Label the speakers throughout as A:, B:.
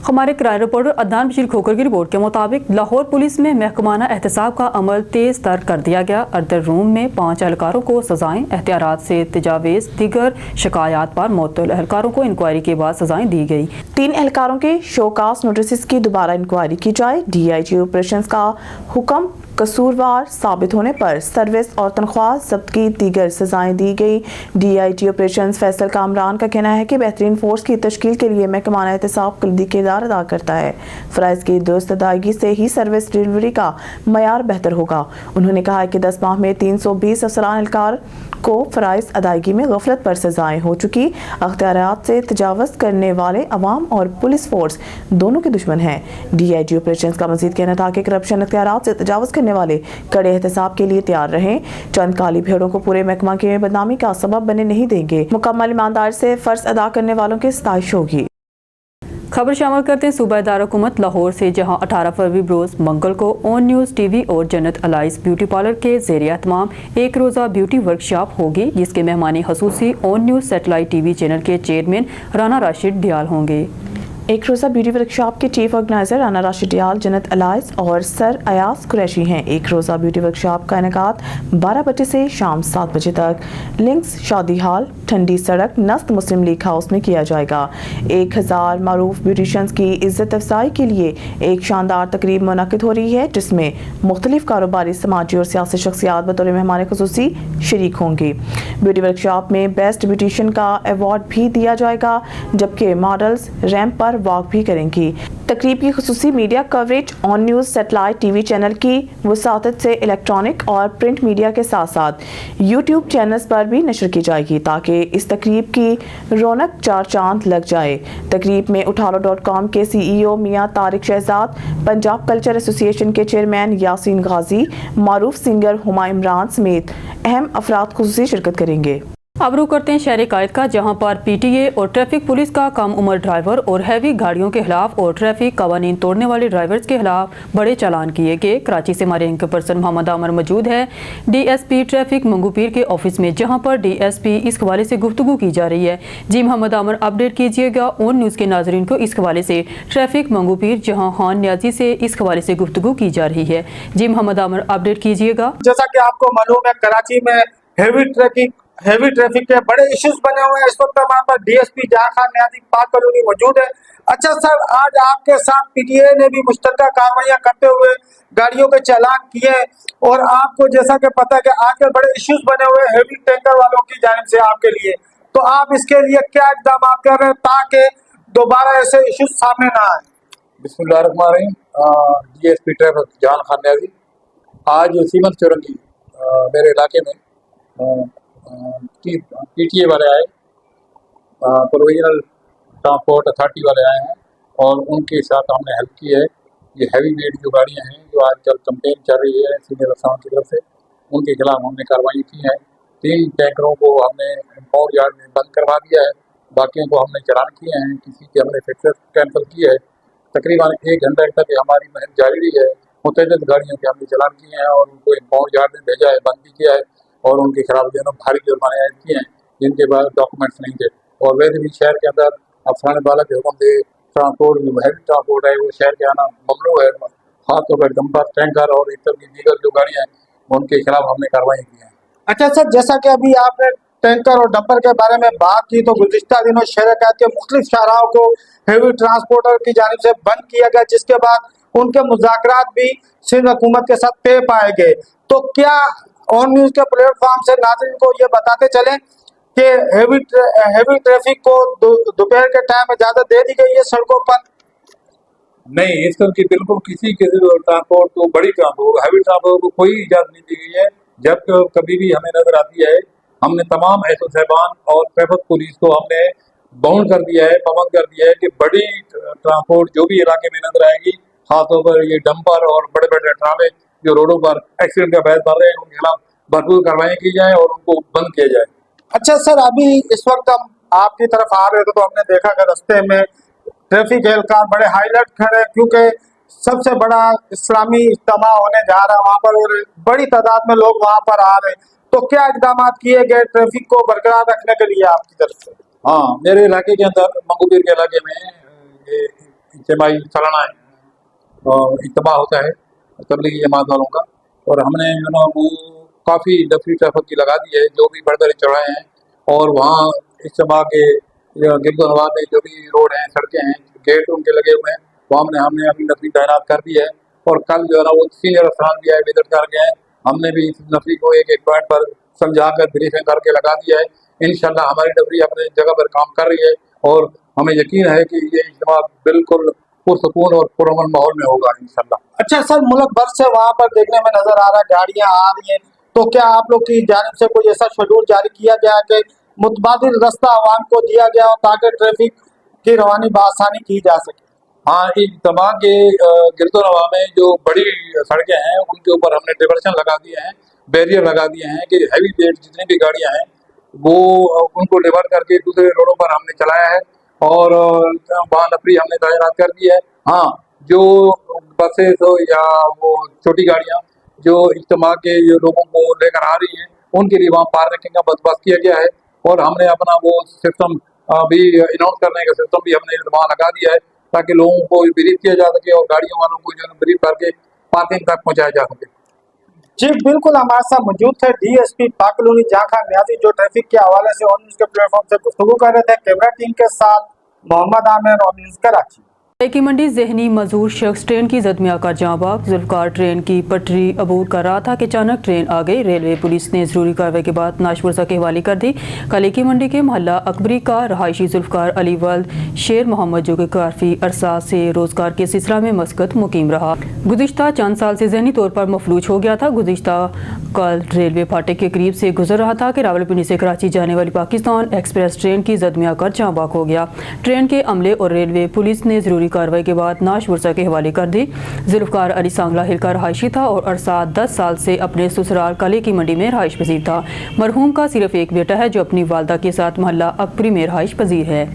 A: हमारे crime reporter Adnan Bashir खोकर की report के मुताबिक लाहौर पुलिस में महकमाना एहतसाब का अमल तेज तर कर दिया गया। अर्दर रूम में 5 एहलकारों को सजाएं, एहतियात से तजावीज़, दीगर शिकायत पर मुअत्तल एहलकारों को इंक्वायरी के बाद सजाएं दी गई।
B: 3 एहलकारों के शोकास नोटिस की दोबारा इंक्वायरी की जाए। DIG ऑपरेशंस का हुक्म, कसूरवार साबित होने पर सर्विस और तनख्वाह जब्त की दीगर सजाएं दी गई। DIG ऑपरेशंस फैसल कामरान का कहना है कि बेहतरीन फोर्स की तश्कील के लिए महकमाना एहतसाब कलीदी किरदार अदा करता है। फ़राइज़ की दुरुस्त अदायगी से ही सर्विस डिलीवरी का मयार बेहतर होगा। उन्होंने कहा कि 10 माह में 320 अफसरान एहलकार को फ़राइज़ अदायगी में गफलत पर सजाएं हो चुकी। अख्तियारात से तजावज़ करने वाले अवाम और पुलिस फोर्स दोनों के दुश्मन हैं। DIG ऑपरेशंस का मज़ीद कहना था कि करप्शन अख्तियारात से तजावज़ करने वाले कड़े एहतसाब के लिए तैयार रहें। चंद काली भेड़ों को पूरे महकमा की बदनामी का सबब बने नहीं देंगे। मुकम्मल ईमानदार से फ़र्ज अदा करने वालों की सताइश होगी।
A: खबर शामिल करते हैं सूबादार हुकूमत लाहौर से, जहां 18 फरवरी रोज़ मंगल को ऑन न्यूज़ TV और जन्नत अलाइस ब्यूटी पार्लर के ज़ेरे एहतमाम एक रोज़ा ब्यूटी वर्कशॉप होगी, जिसके मेहमानी खसूसी on news satellite TV channel के चेयरमैन राना राशिद डियाल होंगे।
B: एक रोज़ा ब्यूटी वर्कशॉप के चीफ ऑर्गेनाइजर राना राशिद डियाल, जन्नत अलाइस और सर अयास कुरैशी हैं। एक रोज़ा ब्यूटी वर्कशॉप का इनेकात 12 बजे से शाम 7 बजे तक लिंक्स शादी हाल, ठंडी सड़क, नस्त मुस्लिम लीग हाउस में किया जाएगा। 1000 मारूफ ब्यूटिशियंस की इज्जत अफजाई के लिए एक शानदार तकरीब मुनक़िद हो रही है, जिसमें मुख्तलिफ कारोबारी, समाजी और सियासी शख्सियात बतौर मेहमान खुसूसी शरीक होंगी। ब्यूटी वर्कशॉप में बेस्ट ब्यूटिशियन का अवार्ड भी दिया जाएगा, जबकि मॉडल्स रैंप पर वॉक भी करेंगी। तकरीब की खुसूसी media coverage on news satellite TV channel की वसातत से इलेक्ट्रॉनिक और प्रिंट मीडिया के साथ साथ YouTube चैनल्स पर भी नशर की जाएगी, ताकि इस तकरीब की रौनक चार चांद लग जाए। तकरीब में उठालो.com के CEO मियां तारिक शहजाद, पंजाब कल्चर एसोसिएशन के चेयरमैन यासीन गाजी, मारूफ सिंगर हुमा इमरान समेत अहम अफराद खुसूसी शिरकत करेंगे।
A: अब रुख करते हैं शहर कायद का, जहां पर PTA और ट्रैफिक पुलिस का कम उम्र ड्राइवर और हैवी गाड़ियों के खिलाफ और ट्रैफिक कवानीन तोड़ने वाले ड्राइवर्स के खिलाफ बड़े चालान किए गए। कराची से हमारे इनके पर्सन मोहम्मद आमर मौजूद है DSP ट्रैफिक मंगूपीर के ऑफिस में, जहां पर DSP इस हवाले से गुफ्तगू की जा रही है। जी मोहम्मद आमर, अपडेट कीजिएगा ऑन न्यूज़ के नाजरीन को इस हवाले से। ट्रैफिक मंगूपीर जहां खान न्याजी से इस हवाले से गुफ्तगू की जा रही है। जी मोहम्मद आमर, अपडेट कीजिएगा।
C: जैसा कि आपको मालूम है, कराची में हेवी ट्रैफिक के बड़े इश्यूज बने हुए हैं। इस वक्त हमारे पास DSP जहां खान न्याजी पाक कॉलोनी मौजूद है। अच्छा सर, आज आपके साथ PTA ने भी मुश्तरका कार्रवाइयां करते हुए गाड़ियों के चालान किए, और आपको जैसा कि पता है कि आजकल बड़े इश्यूज बने हुए हैं हेवी टैंकर वालों की जानिब से आपके लिए, तो आप इसके लिए क्या इक़दाम कर रहे हैं ताकि दोबारा ऐसे इश्यूज सामने ना आए?
D: बिस्मिल्लाहिर्रहमानिर्रहीम। DSP ट्रैफिक जहां खान न्याजी आज सीमत चौरंगी मेरे इलाके में PTA वाले आए, प्रोविजनल ट्रांसपोर्ट अथॉरिटी वाले आए हैं, और उनके साथ हमने हेल्प की है। ये हैवी वेट जो गाड़ियां हैं जो आजकल कंप्लेन चल रही है सीनियर अफसरान की तरफ से, उनके खिलाफ हमने कार्रवाई की है। 3 टैंकरों को हमने इंपाउंड यार्ड में बंद करवा दिया है, बाकियों को हमने चालान किए हैं, किसी के हमने फिक्सर कैंसिल किए है। तकरीबन 1 घंटे तक हमारी मुहिम जारी रही है। मुतअद्दिद गाड़ियों के हमने चालान किए हैं और उनको इंपाउंड यार्ड में भेजा है, बंद भी किया है, और उनके खिलाफ जो है भारी जुर्माने आयद किए हैं जिनके बाद डॉक्यूमेंट्स नहीं थे। और वैसे भी शहर के अंदर अफसरान बाला के हुक्म से ट्रांसपोर्ट जो हैवी ट्रांसपोर्ट है वो शहर के आना ममनू है। खासतौर पर डंपर, टैंकर और इस तरह की दीगर जो गाड़ियाँ हैं उनके खिलाफ हमने कार्रवाई की है।
C: अच्छा सर, जैसा कि अभी आपने टैंकर और डंपर के बारे में बात की, तो गुज़िश्ता दिनों शहर के मुख्तलिफ शाहराहों को हेवी ट्रांसपोर्टर की जानिब से बंद किया गया, जिसके बाद उनके मुज़ाकरात भी सिंध हुकूमत के साथ तय पाए गए। तो क्या ऑन न्यूज़ के प्लेटफॉर्म से नाज़रीन को ये बताते चलें कि हेवी ट्रैफिक को दोपहर के टाइम में इजाज़त दे दी गई है सड़कों पर?
D: नहीं, इस तरह की बिल्कुल किसी के ट्रांसपोर्ट को, बड़ी ट्रांसपोर्ट, हैवी ट्रांसपोर्ट को कोई इजाज़त नहीं दी गई है। जब कभी भी हमें नजर आती है, हमने तमाम SO साहबान और ट्रैफिक पुलिस को हमने बाउंड कर दिया है, पाबंद कर दिया है कि बड़ी ट्रांसपोर्ट जो भी इलाके में नजर आएगी, खासतौर पर ये डंपर और बड़े बड़े ट्रामे जो रोडों पर एक्सीडेंट का बहस कर रहे हैं, उनके खिलाफ भरपूर कार्रवाई की जाए और उनको बंद किया जाए।
C: अच्छा सर, अभी इस वक्त हम आपकी तरफ आ रहे थे तो हमने देखा कि रास्ते में ट्रैफिक एहलकार बड़े हाईलाइट खड़े, क्योंकि सबसे बड़ा इस्लामी इज्तिमा होने जा रहा है वहाँ पर और बड़ी तादाद में लोग वहाँ पर आ रहे हैं। तो क्या इक़दाम किए गए ट्रैफिक को बरकरार रखने के लिए आपकी तरफ से?
D: हाँ, मेरे इलाके के अंदर मंगूपीर के इलाके में इज्तिमाई सालाना इज्तिमा होता है तबलीगी जमात वालों का, और हमने वो काफ़ी दफी ट्रैफिक की लगा दी है, जो भी बड़े चढ़ाए हैं, और वहाँ इज्तिमा के गिरदोनवा में जो भी रोड हैं, सड़कें हैं, गेट उनके लगे हुए हैं, वहाँ हमने अभी नफरी तैनात कर दी है। और कल जो है ना वो सीनियर अफसरान भी आए, विजिट कर गए हैं, हमने भी इस नफरी को एक एक पॉइंट पर समझा कर ब्रीफिंग करके लगा दिया है। इंशाल्लाह हमारी नफरी अपने जगह पर काम कर रही है, और हमें यकीन है कि ये इज्तिमा बिल्कुल पुरसकून और पुरअमन माहौल में होगा इंशाल्लाह।
C: अच्छा सर, मुल्क भर से वहाँ पर देखने में नजर आ रहा है गाड़ियाँ आ रही हैं, तो क्या आप लोग की जानिब से कोई ऐसा शेड्यूल जारी किया गया है कि मुतबादिल रास्ता आवाम को दिया गया हो ताकि ट्रैफिक की रवानी बआसानी की जा सके?
D: हाँ, इज्तिमा के गिरदोनवा में जो बड़ी सड़कें हैं उनके ऊपर हमने डिवर्शन लगा दिए हैं, बैरियर लगा दिए हैं कि हैवी वेट जितनी भी गाड़ियाँ हैं वो उनको डिवर्ट करके दूसरे रोडों पर हमने चलाया है, और वहाँ नफरी हमने तैनात कर दी है। हाँ, जो बसेस हो या वो छोटी गाड़ियाँ जो इज्तिमा के लोगों को लेकर आ रही हैं उनके लिए वहाँ पार्किंग का बंदोबस्त किया गया है, और हमने अपना वो सिस्टम भी अनाउंस करने का सिस्टम भी हमने वहाँ लगा दिया है ताकि लोगों को ब्रीफ किया जा सके और गाड़ियों वालों को जो है ब्रीफ करके पार्किंग तक पहुँचाया जा सके।
C: जी बिल्कुल, हमारे साथ मौजूद थे डीएसपी पाक कॉलोनी जहां खान न्याजी, जो ट्रैफिक के हवाले से ऑन न्यूज के प्लेटफॉर्म से गुफ्तगू कर रहे थे। कैमरा टीम के साथ मोहम्मद आमिर, ऑन न्यूज कराची।
A: की मंडी जहनी मजूर शख्स ट्रेन की जद में आकर जहाँ बाग। जुल्फकार ट्रेन की पटरी अबूर कर रहा था कि अचानक ट्रेन आ गई। रेलवे पुलिस ने जरूरी कार्रवाई के बाद नाशपुरसा के हवाले कर दी। कलेकी मंडी के मोहल्ला अकबरी का रहायशी जुल्फकार अली वल्द शेर मोहम्मद, जो कि काफ़ी अरसा से रोजगार के सिलसिला में मस्कत मुकीम रहा, गुज़िश्ता चंद साल से जहनी तौर पर मफलूज हो गया था। गुज़िश्ता कल रेलवे फाटक के करीब से गुजर रहा था कि रावलपिंडी से कराची जाने वाली पाकिस्तान एक्सप्रेस ट्रेन की जद में आकर जहाँ बाग हो गया। ट्रेन के अमले और रेलवे पुलिस ने जरूरी कार्रवाई के बाद नाशपुरसा के हवाले कर दी। जुल्फकार अली सांगला हिल का रहायशी था और अरसा 10 साल से अपने ससुराल कलेकी मंडी में रहाइश पजीर था। मरहूम का सिर्फ एक बेटा है जो अपनी वालदा के साथ मोहल्ला अकबरी में रहाइश पजीर है।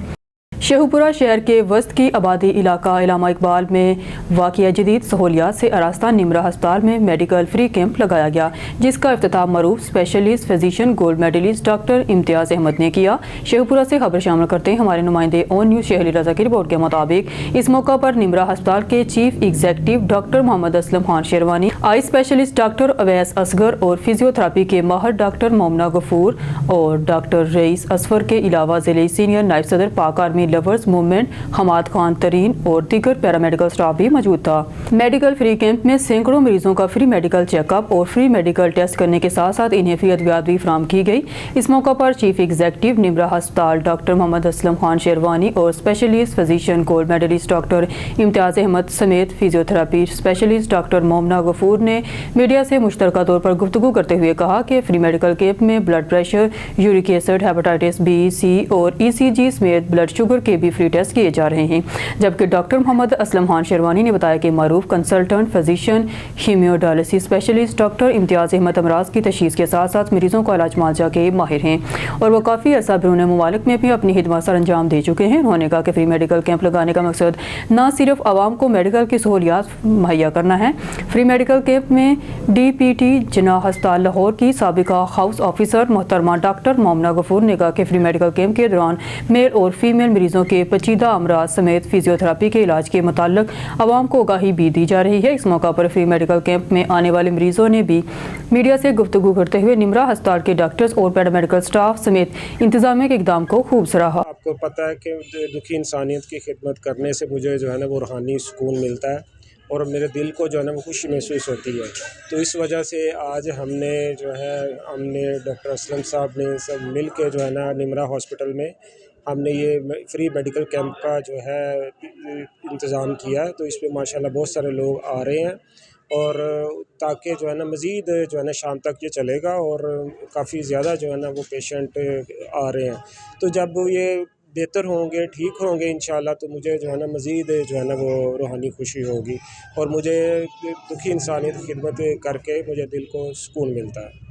A: शेखुपुरा शहर के वस्त की आबादी इलाका इलामा इकबाल में वाक़िया जदीद सहूलियात से आरास्ता निमरा अस्पताल में मेडिकल फ्री कैंप लगाया गया, जिसका इफ्तिताह मरूफ specialist physician gold medalist doctor Imtiaz Ahmed ने किया। शेखुपुरा से खबर शामिल करते हैं हमारे नुमाइंदे ऑन न्यूज़ शहली रजा की रिपोर्ट के मुताबिक इस मौका पर निमरा अस्पताल के chief executive doctor Mohammad Aslam Khan Sherwani, eye specialist doctor Awais Asghar और फिजियोथेरेपी के माहर डॉक्टर मोमना गफूर और डॉक्टर रईस असफर के अलावा जिले सीनियर नायब सदर Pak army lovers movement Hammad Khan Tareen और दीगर पैरामेडिकल स्टाफ भी मौजूद था। मेडिकल फ्री कैंप में सैकड़ों मरीजों का फ्री मेडिकल चेकअप और फ्री मेडिकल टेस्ट करने के साथ साथ इन्हें फ्री अद्वियात भी फराहम की गई। इस मौका पर चीफ एग्जीक्यूटिव निमरा अस्पताल डॉक्टर मोहम्मद असलम खान शेरवानी और specialist physician gold medalist doctor Imtiaz Ahmed समेत physiotherapy specialist doctor Momina Ghafoor ने मीडिया से मुश्तरका तौर पर गुफ्तगू करते हुए कहा कि फ्री मेडिकल कैंप में blood pressure, uric acid, hepatitis B, C और ECG समेत ब्लड शुगर के भी फ्री टेस्ट किए जा रहे हैं। जबकि डॉक्टर मोहम्मद असलम खान शेरवानी ने बताया कि मारूफ consultant physician हीमियोडायलिसिस specialist doctor Imtiaz Ahmad अमराज की तशखीस के साथ साथ मरीजों को इलाज मुआवजा के माहिर हैं और वो काफ़ी अर्सा बैरून मुमालिक में भी अपनी खिदमत सर अंजाम दे चुके हैं। उन्होंने कहा कि फ्री मेडिकल कैंप लगाने का मकसद न सिर्फ आवाम को मेडिकल की सहूलियात मुहैया करना है। फ्री मेडिकल कैंप में DPT जिन्ना अस्पताल लाहौर की साबिका हाउस ऑफिसर मोहतरमा डॉक्टर मोमना गफूर ने कहा कि फ्री मेडिकल कैंप के दौरान मेल और फीमेल मरीजों के पेचीदा अमराज समेत फिजियोथेरेपी के इलाज के मुताल्लिक आवाम को आगाही भी दी जा रही है। इस मौका पर फ्री मेडिकल कैंप में आने वाले मरीजों ने भी मीडिया से गुफ्तगू करते हुए निमरा अस्पताल के डॉक्टर्स और पैरामेडिकल स्टाफ समेत इंतजामिया के इकदाम को खूब सराहा।
E: आपको पता है कि दुखी इंसानियत की खिदमत करने से मुझे जो है ना वो रूहानी सुकून मिलता है और मेरे दिल को जो है ना वो खुशी महसूस होती है। तो इस वजह से आज हमने डॉक्टर असलम साहब ने सब मिल के जो है ना निमरा हॉस्पिटल में हमने ये फ्री मेडिकल कैंप का जो है इंतज़ाम किया है। तो इस पर माशाल्लाह बहुत सारे लोग आ रहे हैं और ताकि जो है ना मज़ीद जो है ना शाम तक ये चलेगा और काफ़ी ज़्यादा जो है ना वो पेशेंट आ रहे हैं। तो जब ये बेहतर होंगे, ठीक होंगे इंशाल्लाह, तो मुझे जो है ना मज़ीद जो है ना वो रूहानी खुशी होगी और मुझे दुखी इंसानियत की खिदमत करके मुझे दिल को सुकून मिलता है।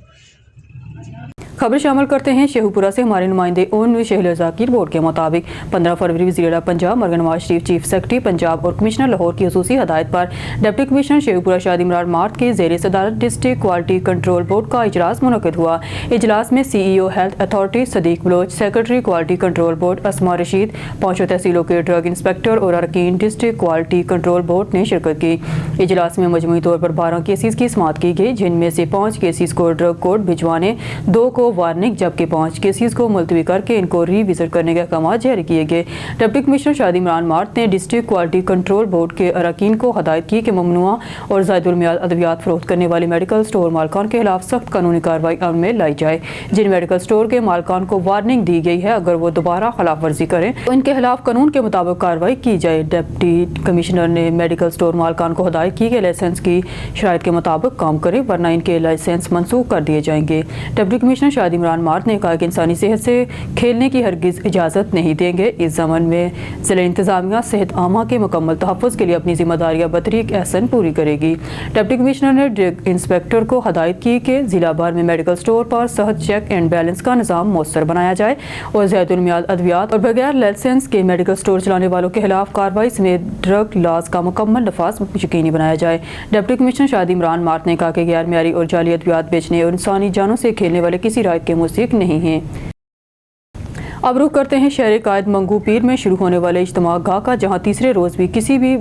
A: खबर शामिल करते हैं शेखुपुरा से हमारे नुमाइंदे ओन शहलजा की रिपोर्ट के मुताबिक 15 फरवरी वज़ीर पंजाब मरगन नवाज शरीफ चीफ सेक्रेटरी पंजाब और कमिश्नर लाहौर की खुसूसी हदायत पर डिप्टी कमिश्नर शेखुपुरा शादी इमरान मार्ट के ज़ेर सदारत डिस्ट्रिक्ट क्वालिटी कंट्रोल बोर्ड का इजलास मुनक़िद हुआ। इजलास में CEO health authority Sadiq Baloch, secretary quality control board Asma Rasheed, 5 तहसीलों के ड्रग इंस्पेक्टर और अरकान डिस्ट्रिक्ट क्वालिटी कंट्रोल बोर्ड ने शिरकत की। इजलास में मजमूई तौर पर 12 केसेस की समाअत की गई, जिनमें से 5 केसेस को ड्रग कोर्ट भिजवाने, 2 को वार्निंग जबकि 5 केसेस को मुलतवी करके इनको रीविजिट करने के अहकाम जारी किए गए। डिप्टी कमिश्नर शादी इमरान मार्ट ने डिस्ट्रिक्ट क्वालिटी कंट्रोल बोर्ड के अरकान को हदायत की कि ममनुआ और ज़ायदुल मियाद अद्वियात फरोख्त करने वाले मेडिकल स्टोर मालकान के खिलाफ सख्त कानूनी कार्रवाई अमल में लाई जाए। जिन मेडिकल स्टोर के मालकान को वार्निंग दी गई है, अगर वो दोबारा खिलाफ वर्जी करें तो इनके खिलाफ कानून के मुताबिक कार्रवाई की जाए। डिप्टी कमिश्नर ने मेडिकल स्टोर मालकान को हदायत की कि लाइसेंस की शराइत के मुताबिक काम करें, वरना इनके लाइसेंस मनसूख कर दिए जाएंगे। डिप्टी कमिश्नर शादी इमरान मार्ट ने कहा कि इंसानी सेहत से खेलने की हरगिज़ इजाज़त नहीं देंगे। इस ज़मन में ज़िला इंतज़ामिया सेहत आमा के मुकम्मल तहफ़्फ़ुज़ के लिए अपनी ज़िम्मेदारियाँ बतरीक एहसन पूरी करेगी। डिप्टी कमिश्नर ने ड्रग इंस्पेक्टर को हदायत की कि ज़िला भर में मेडिकल स्टोर पर सहत चेक एंड बैलेंस का निज़ाम मौसर बनाया जाए और ज़ायदुल मियाद अद्वियात और बगैर लाइसेंस के मेडिकल स्टोर चलाने वालों के खिलाफ कार्रवाई समेत ड्रग लॉज का मुकम्मल नफाज यकीनी बनाया जाए। डिप्टी कमिश्नर शादी इमरान मार्ट ने कहा कि गैर मियारी और जाली अद्वियात बेचने और इंसानी जानों से खेलने वाले किसी रायत के मुस्तहिक नहीं हैं। अब रुख करते हैं शहर कायद मंगू पीर में शुरू होने वाले इज्तिमा गाह का, जहां तीसरे रोज़ भी किसी भी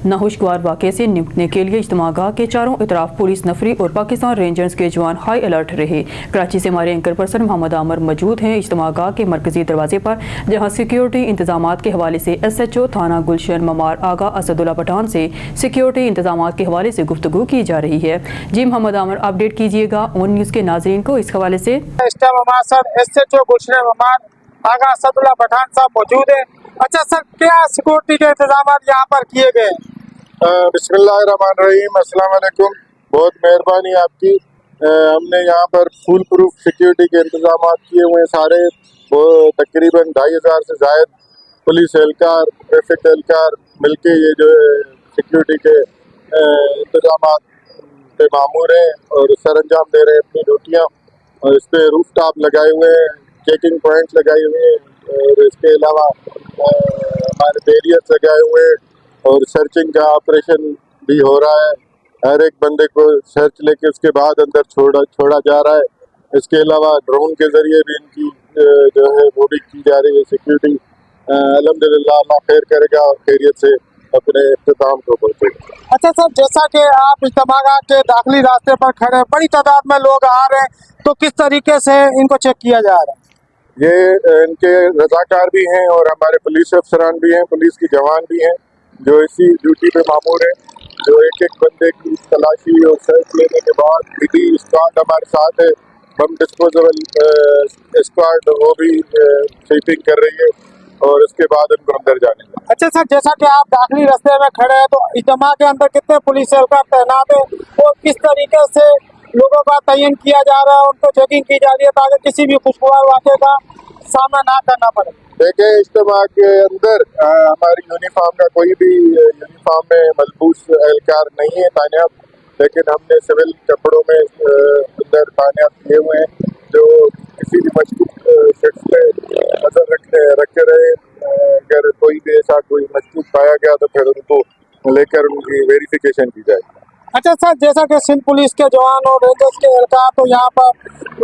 A: नाखुशगवार वाक़े से निपटने के लिए इज्तिमा गाह के चारों इतराफ पुलिस नफरी और पाकिस्तान रेंजर्स के जवान हाई अलर्ट रहे। कराची से हमारे एंकर पर्सन मोहम्मद आमर मौजूद हैं इज्तिमा गाह के मरकजी दरवाजे पर, जहाँ सिक्योरिटी इंतजाम के हवाले से SHO थाना गुलशन ममार आगा असदुल्ला पठान से सिक्योरिटी इंतजाम के हवाले से गुफ्तगू की जा रही है। जी मोहम्मद आमर, अपडेट कीजिएगा ON न्यूज़ के नाजरीन को इस हवाले से।
C: SHO गुलशन ममार आगा असदुल्ला पठान साहब मौजूद है। अच्छा सर, क्या सिक्योरिटी के इंतजाम यहाँ पर किए गए?
F: बिस्मिल्लाहिर्रहमानिर्रहीम, अस्सलाम वालेकुम। बहुत मेहरबानी आपकी। हमने यहाँ पर फुल प्रूफ सिक्योरिटी के इंतजाम किए हुए हैं सारे। वो तकरीबन 2500 से ज़ायद पुलिस एहलकार, ट्रैफिक एहलकार मिलके ये जो है सिक्योरिटी के इंतजाम पे मामूर हैं और सर अंजाम दे रहे हैं अपनी ड्यूटियाँ। और इस पर रूफ टॉप लगाए हुए हैं, चेकिंग पॉइंट्स लगाए हुए हैं और इसके अलावा हमारे बैरियर्स लगाए हुए हैं और सर्चिंग का ऑपरेशन भी हो रहा है। हर एक बंदे को सर्च लेके उसके बाद अंदर छोड़ा जा रहा है। इसके अलावा ड्रोन के ज़रिए भी इनकी जो है वो भी की जा रही है सिक्योरिटी। अल्हम्दुलिल्लाह अल्लाह खैर करेगा और खैरियत से अपने इख्तिताम को पहुँचेगा।
C: अच्छा सर, जैसा कि आप इज्तिमा गाह के दाखिली रास्ते पर खड़े हैं, बड़ी तादाद में लोग आ रहे हैं, तो किस तरीके से इनको चेक किया जा रहा है?
F: ये इनके रजाकार भी हैं और हमारे पुलिस अफसरान भी हैं, पुलिस की जवान भी हैं जो इसी ड्यूटी पे मामूर हैं, जो एक एक बंदे की तलाशी और सर्च लेने के बाद विधि स्क्वाड हमारे साथ है। बम डिस्पोजेबल स्क्वाड वो भी स्वीपिंग कर रही है और उसके बाद उनको अंदर जाने का।
C: अच्छा सर, जैसा कि आप दाखिली रास्ते में खड़े हैं, तो इज्तिमा के अंदर कितने पुलिस एहलकार तैनात है और किस तरीके से लोगों का तयन किया जा रहा है, उनको चेकिंग की जा रही है ताकि किसी भी खुशगवार वाक़े का सामना ना करना पड़े?
F: देखिए, इज्तिमा के अंदर हमारी यूनिफॉर्म का कोई भी यूनिफॉर्म में मलबूस एहलकार नहीं है तैनात, लेकिन हमने सिविल कपड़ों में अंदर तैनात किए हुए हैं जो किसी भी मशकूक शख्स पे नजर रखे रहे। अगर कोई भी ऐसा कोई मशकूक पाया गया तो फिर उनको लेकर उनकी वेरिफिकेशन की जाए।
C: अच्छा सर, जैसा कि सिंध पुलिस के जवान और रेंजर्स के एहलकार तो यहाँ पर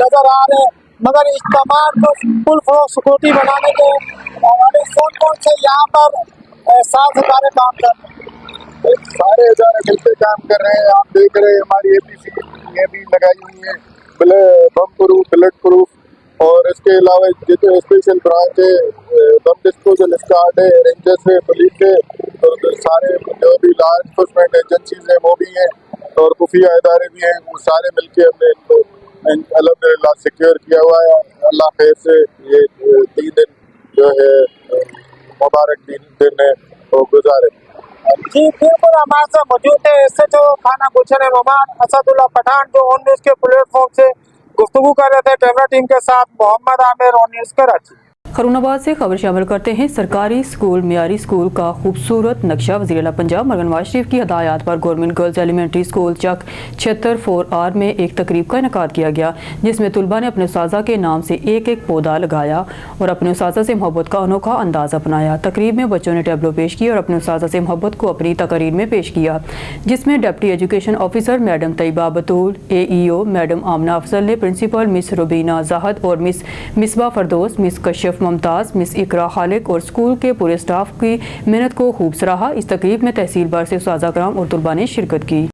C: नजर आ रहे हैं, मगर इज्तिमा को फुल फ्लोर सिक्योरिटी बनाने के हमारे कौन से यहाँ पर साथ इदारे काम कर रहे हैं?
F: सारे इदारे मिलकर काम कर रहे हैं। आप देख रहे हैं हमारी APC ये भी लगाई हुई है, बम प्रूफ, बुलेट प्रूफ, और इसके अलावा जितने स्पेशल ब्रांच है, बम डिस्पोजल स्क्वाड है, रेंजर्स है, पुलिस है, तो सारे जो भी लॉ एनफोर्समेंट एजेंसीज हैं वो भी हैं और खुफिया इदारे भी हैं, वो सारे मिलके हमने इनको अल्हम्दुलिल्लाह सिक्योर किया हुआ है। अल्लाह खैर से ये 3 दिन जो है मुबारक दिन है वो गुजारे।
C: जी बिल्कुल, हमारे साथ मौजूद है SHO थाना गुलशन ममार असदुल्ला पठान, जो ON न्यूज़ के प्लेटफॉर्म से गुफ्तगू कर रहे थे कैमरा टीम के साथ। Mohammad Aamir, ON news Karachi.
A: खरूनाबाद से खबर शामिल करते हैं। सरकारी स्कूल मियारी स्कूल का खूबसूरत नक्शा वज़ीर आला पंजाब मौलाना नवाज शरीफ की हदायत पर गवर्नमेंट गर्ल्स एलिमेंट्री स्कूल चक 76-4R में एक तकरीब का इनेकाद किया गया, जिसमें तुलबा ने अपने उस्ताज़ा के नाम से एक एक पौधा लगाया और अपने उस्ताज़ा से मोहब्बत का अनोखा अंदाज़ अपनाया। तकरीब में बच्चों ने टैबलो पेश किया और अपने उस्ताज़ा से मोहब्बत को अपनी तकरीर में पेश किया, जिसमें deputy education officer madam Tayyaba Batool, AEO madam Amna Afzal ने प्रिंसिपल मिस रुबीना जाहद और miss Misbah Firdous, miss Kashaf Mumtaz, miss Iqra Khaliq और स्कूल के पूरे स्टाफ की मेहनत को खूब सराहा। इस तकरीब में तहसील भर से उस्ताज़ा कराम और तुलबा ने शिरकत की।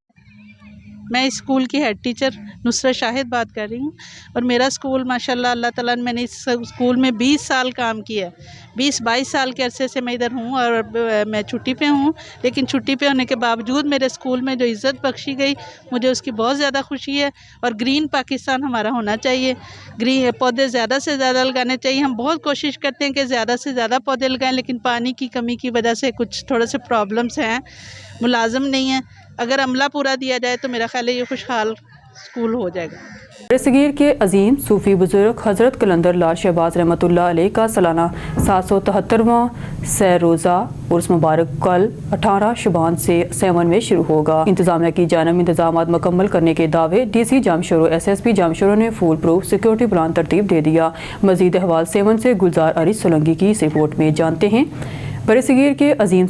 G: मैं इस स्कूल की हेड टीचर नुसरत शाहिद बात कर रही हूँ और मेरा स्कूल माशाल्लाह अल्लाह ताला ने, मैंने इस स्कूल में 20 साल काम किया है। 20-22 साल के अरसे से मैं इधर हूँ और मैं छुट्टी पे हूँ, लेकिन छुट्टी पे होने के बावजूद मेरे स्कूल में जो इज़्ज़त बख्शी गई मुझे उसकी बहुत ज़्यादा खुशी है। और ग्रीन पाकिस्तान हमारा होना चाहिए, ग्रीन पौधे ज़्यादा से ज़्यादा लगाने चाहिए। हम बहुत कोशिश करते हैं कि ज़्यादा से ज़्यादा पौधे लगाएं, लेकिन पानी की कमी की वजह से कुछ थोड़े से प्रॉब्लम्स हैं, मुलाजम नहीं है। अगर अमला पूरा दिया जाए तो मेरा ख्याल है ये खुशहाल स्कूल हो जाएगा।
A: बरसगीर के अजीम सूफ़ी बुज़ुर्ग हज़रत कलंदर लाल शहबाज रहमतुल्लाह अलैह का सालाना 773वां सैर रोज़ा उर्स मुबारक कल 18 शुबान से सेवन में शुरू होगा। इंतज़ामिया की जानब इंतजामात मुकम्मल करने के दावे DC जामशोरो SSP जामशोरो ने फुल प्रूफ सिक्योरिटी प्लान तरतीब दे दिया। मज़ीद अहवाल सेवन से गुलजार अरिस सोलंकी की इस रिपोर्ट में जानते हैं। बरसगीर के अजीम